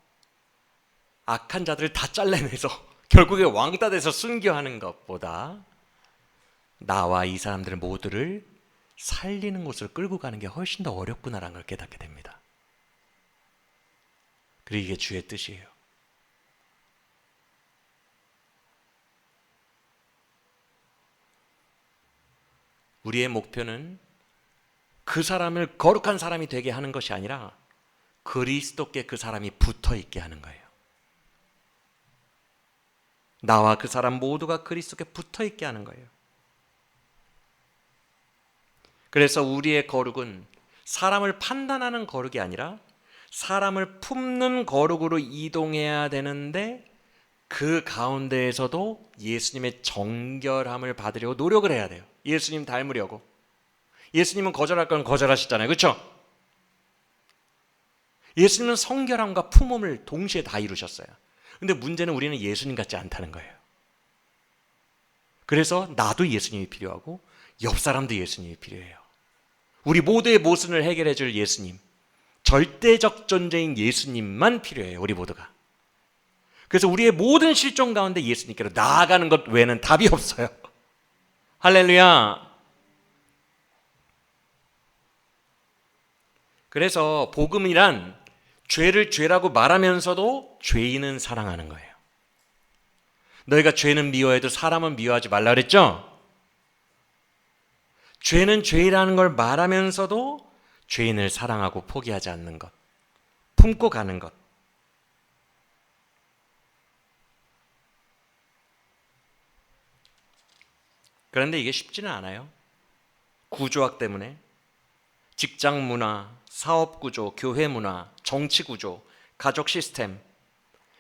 악한 자들을 다 잘라내서 결국에 왕따 돼서 순교하는 것보다 나와 이 사람들 모두를 살리는 곳을 끌고 가는 게 훨씬 더 어렵구나라는 걸 깨닫게 됩니다. 그리고 이게 주의 뜻이에요. 우리의 목표는 그 사람을 거룩한 사람이 되게 하는 것이 아니라 그리스도께 그 사람이 붙어 있게 하는 거예요. 나와 그 사람 모두가 그리스도께 붙어 있게 하는 거예요. 그래서 우리의 거룩은 사람을 판단하는 거룩이 아니라 사람을 품는 거룩으로 이동해야 되는데, 그 가운데에서도 예수님의 정결함을 받으려고 노력을 해야 돼요. 예수님 닮으려고. 예수님은 거절할 건 거절하셨잖아요. 그렇죠? 예수님은 성결함과 품음을 동시에 다 이루셨어요. 근데 문제는 우리는 예수님 같지 않다는 거예요. 그래서 나도 예수님이 필요하고 옆 사람도 예수님이 필요해요. 우리 모두의 모순을 해결해 줄 예수님, 절대적 존재인 예수님만 필요해요. 우리 모두가. 그래서 우리의 모든 실종 가운데 예수님께로 나아가는 것 외에는 답이 없어요. 할렐루야. 그래서 복음이란 죄를 죄라고 말하면서도 죄인은 사랑하는 거예요. 너희가 죄는 미워해도 사람은 미워하지 말라 그랬죠? 죄는 죄라는 걸 말하면서도 죄인을 사랑하고 포기하지 않는 것, 품고 가는 것. 그런데 이게 쉽지는 않아요. 구조학 때문에 직장 문화, 사업 구조, 교회 문화, 정치 구조, 가족 시스템,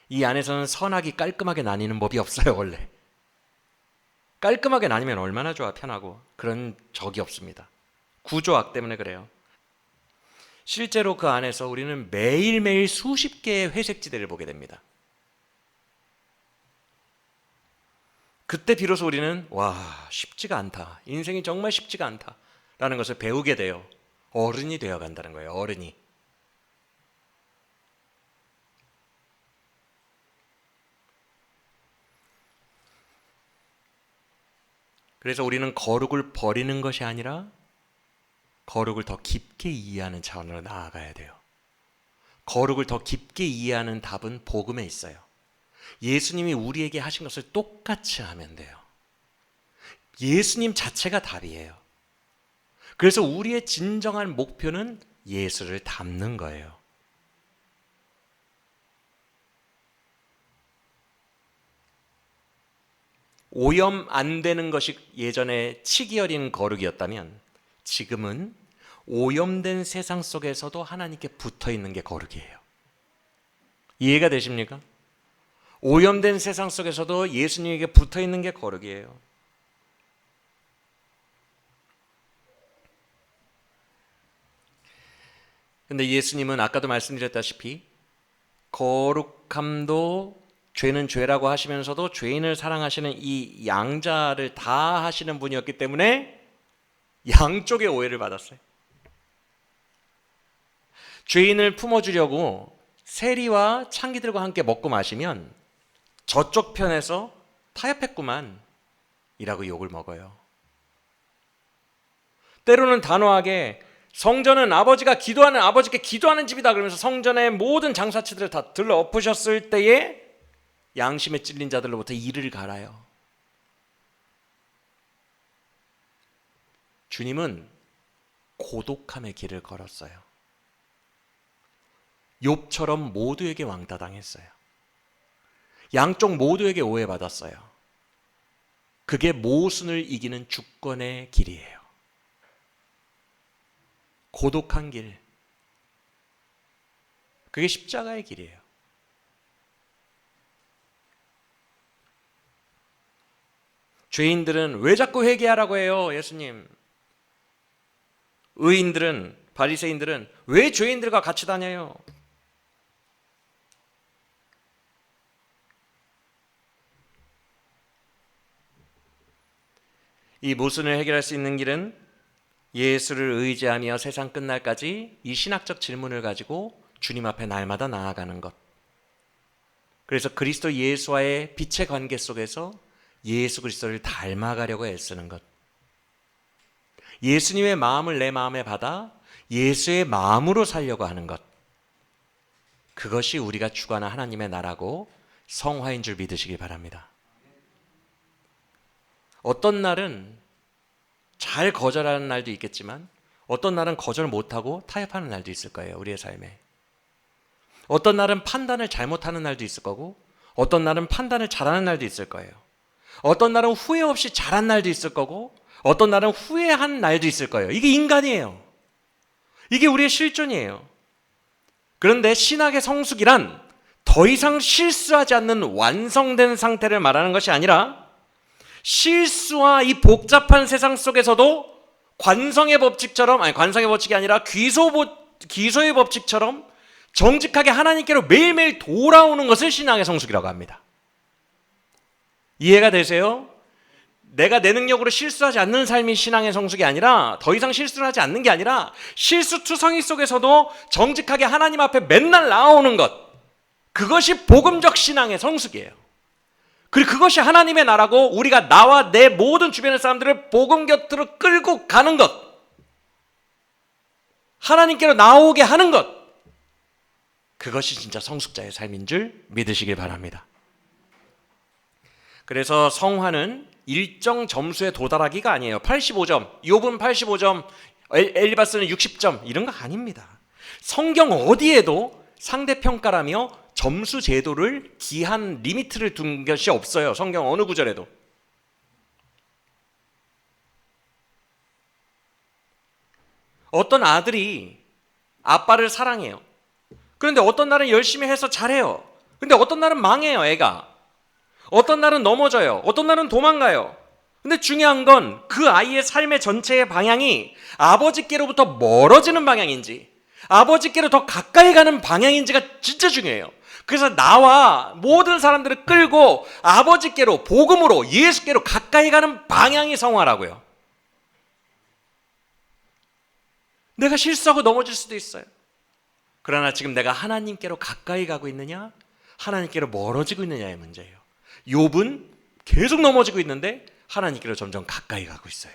이 안에서는 선악이 깔끔하게 나뉘는 법이 없어요. 원래 깔끔하게 나뉘면 얼마나 좋아, 편하고. 그런 적이 없습니다. 구조학 때문에 그래요. 실제로 그 안에서 우리는 매일매일 수십 개의 회색지대를 보게 됩니다. 그때 비로소 우리는 와, 쉽지가 않다, 인생이 정말 쉽지가 않다 라는 것을 배우게 돼요. 어른이 되어 간다는 거예요. 어른이. 그래서 우리는 거룩을 버리는 것이 아니라 거룩을 더 깊게 이해하는 차원으로 나아가야 돼요. 거룩을 더 깊게 이해하는 답은 복음에 있어요. 예수님이 우리에게 하신 것을 똑같이 하면 돼요. 예수님 자체가 답이에요. 그래서 우리의 진정한 목표는 예수를 닮는 거예요. 오염 안 되는 것이 예전에 치기 어린 거룩이었다면, 지금은 오염된 세상 속에서도 하나님께 붙어 있는 게 거룩이에요. 이해가 되십니까? 오염된 세상 속에서도 예수님에게 붙어 있는 게 거룩이에요. 근데 예수님은 아까도 말씀드렸다시피 거룩함도 죄는 죄라고 하시면서도 죄인을 사랑하시는 이 양자를 다 하시는 분이었기 때문에 양쪽의 오해를 받았어요. 죄인을 품어주려고 세리와 창기들과 함께 먹고 마시면 저쪽 편에서 타협했구만 이라고 욕을 먹어요. 때로는 단호하게 성전은 아버지가 기도하는, 아버지께 기도하는 집이다 그러면서 성전의 모든 장사치들을 다 들러 엎으셨을 때에 양심에 찔린 자들로부터 이를 갈아요. 주님은 고독함의 길을 걸었어요. 욥처럼 모두에게 왕따당했어요. 양쪽 모두에게 오해받았어요. 그게 모순을 이기는 주권의 길이에요. 고독한 길. 그게 십자가의 길이에요. 죄인들은 왜 자꾸 회개하라고 해요, 예수님? 의인들은, 바리새인들은 왜 죄인들과 같이 다녀요? 이 모순을 해결할 수 있는 길은 예수를 의지하며 세상 끝날까지 이 신학적 질문을 가지고 주님 앞에 날마다 나아가는 것. 그래서 그리스도 예수와의 빛의 관계 속에서 예수 그리스도를 닮아가려고 애쓰는 것. 예수님의 마음을 내 마음에 받아 예수의 마음으로 살려고 하는 것. 그것이 우리가 주관한 하나님의 나라고 성화인 줄 믿으시기 바랍니다. 어떤 날은 잘 거절하는 날도 있겠지만 어떤 날은 거절 못하고 타협하는 날도 있을 거예요. 우리의 삶에. 어떤 날은 판단을 잘못하는 날도 있을 거고 어떤 날은 판단을 잘하는 날도 있을 거예요. 어떤 날은 후회 없이 잘한 날도 있을 거고 어떤 날은 후회한 날도 있을 거예요. 이게 인간이에요. 이게 우리의 실존이에요. 그런데 신학의 성숙이란 더 이상 실수하지 않는 완성된 상태를 말하는 것이 아니라 실수와 이 복잡한 세상 속에서도 관성의 법칙처럼, 아니 관성의 법칙이 아니라 기소의 법칙처럼 정직하게 하나님께로 매일매일 돌아오는 것을 신앙의 성숙이라고 합니다. 이해가 되세요? 내가 내 능력으로 실수하지 않는 삶이 신앙의 성숙이 아니라 더 이상 실수를 하지 않는 게 아니라 실수투성이 속에서도 정직하게 하나님 앞에 맨날 나오는 것, 그것이 복음적 신앙의 성숙이에요. 그리고 그것이 하나님의 나라고 우리가 나와 내 모든 주변의 사람들을 복음 곁으로 끌고 가는 것, 하나님께로 나오게 하는 것, 그것이 진짜 성숙자의 삶인 줄 믿으시길 바랍니다. 그래서 성화는 일정 점수에 도달하기가 아니에요. 85점, 욥은 85점, 엘리바스는 60점 이런 거 아닙니다. 성경 어디에도 상대평가라며 점수 제도를 기한 리미트를 둔 것이 없어요. 성경 어느 구절에도. 어떤 아들이 아빠를 사랑해요. 그런데 어떤 날은 열심히 해서 잘해요. 근데 어떤 날은 망해요, 애가. 어떤 날은 넘어져요. 어떤 날은 도망가요. 근데 중요한 건 그 아이의 삶의 전체의 방향이 아버지께로부터 멀어지는 방향인지 아버지께로 더 가까이 가는 방향인지가 진짜 중요해요. 그래서 나와 모든 사람들을 끌고 아버지께로, 복음으로, 예수께로 가까이 가는 방향이 성화라고요. 내가 실수하고 넘어질 수도 있어요. 그러나 지금 내가 하나님께로 가까이 가고 있느냐, 하나님께로 멀어지고 있느냐의 문제예요. 욥은 계속 넘어지고 있는데 하나님께로 점점 가까이 가고 있어요.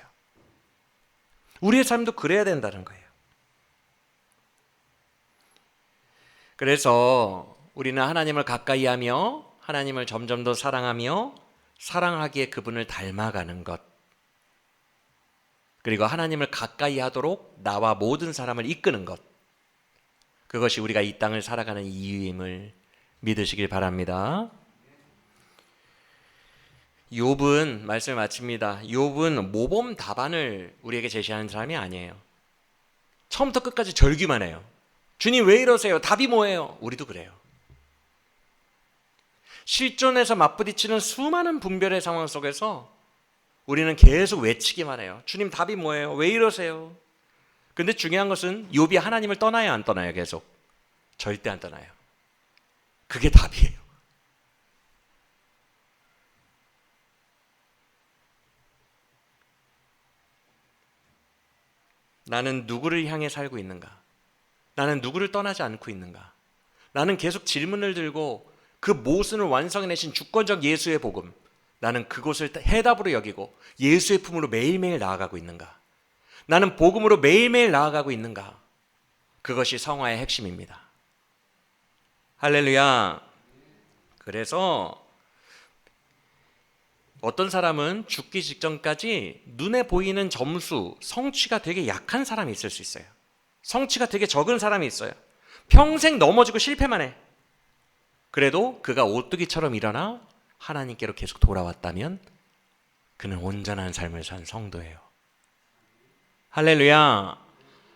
우리의 삶도 그래야 된다는 거예요. 그래서 우리는 하나님을 가까이 하며 하나님을 점점 더 사랑하며 사랑하기에 그분을 닮아가는 것, 그리고 하나님을 가까이 하도록 나와 모든 사람을 이끄는 것, 그것이 우리가 이 땅을 살아가는 이유임을 믿으시길 바랍니다. 욥은, 말씀을 마칩니다. 욥은 모범 답안을 우리에게 제시하는 사람이 아니에요. 처음부터 끝까지 절규만 해요. 주님 왜 이러세요? 답이 뭐예요? 우리도 그래요. 실존에서 맞부딪히는 수많은 분별의 상황 속에서 우리는 계속 외치기만 해요. 주님 답이 뭐예요? 왜 이러세요? 근데 중요한 것은 욥이 하나님을 떠나요, 안 떠나요? 계속. 절대 안 떠나요. 그게 답이에요. 나는 누구를 향해 살고 있는가? 나는 누구를 떠나지 않고 있는가? 나는 계속 질문을 들고 그 모순을 완성해내신 주권적 예수의 복음, 나는 그곳을 해답으로 여기고 예수의 품으로 매일매일 나아가고 있는가? 나는 복음으로 매일매일 나아가고 있는가? 그것이 성화의 핵심입니다. 할렐루야. 그래서 어떤 사람은 죽기 직전까지 눈에 보이는 점수, 성취가 되게 약한 사람이 있을 수 있어요. 성취가 되게 적은 사람이 있어요. 평생 넘어지고 실패만 해. 그래도 그가 오뚜기처럼 일어나 하나님께로 계속 돌아왔다면 그는 온전한 삶을 산 성도예요. 할렐루야.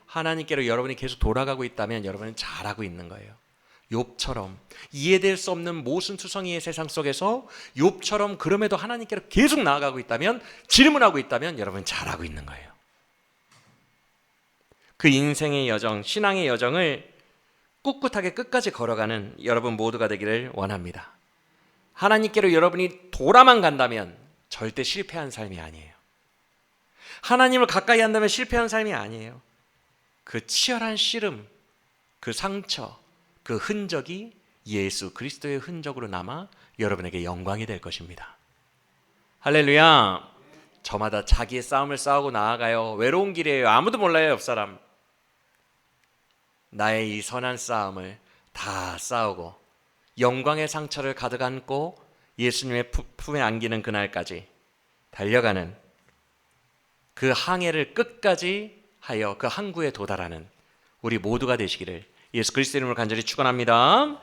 하나님께로 여러분이 계속 돌아가고 있다면 여러분은 잘하고 있는 거예요. 욥처럼 이해될 수 없는 모순투성이의 세상 속에서 욥처럼 그럼에도 하나님께로 계속 나아가고 있다면, 질문하고 있다면 여러분은 잘하고 있는 거예요. 그 인생의 여정, 신앙의 여정을 꿋꿋하게 끝까지 걸어가는 여러분 모두가 되기를 원합니다. 하나님께로 여러분이 돌아만 간다면 절대 실패한 삶이 아니에요. 하나님을 가까이 한다면 실패한 삶이 아니에요. 그 치열한 씨름, 그 상처, 그 흔적이 예수 그리스도의 흔적으로 남아 여러분에게 영광이 될 것입니다. 할렐루야. 저마다 자기의 싸움을 싸우고 나아가요. 외로운 길이에요. 아무도 몰라요, 옆 사람. 나의 이 선한 싸움을 다 싸우고 영광의 상처를 가득 안고 예수님의 품에 안기는 그날까지 달려가는 그 항해를 끝까지 하여 그 항구에 도달하는 우리 모두가 되시기를 예수 그리스도 이름으로 간절히 축원합니다.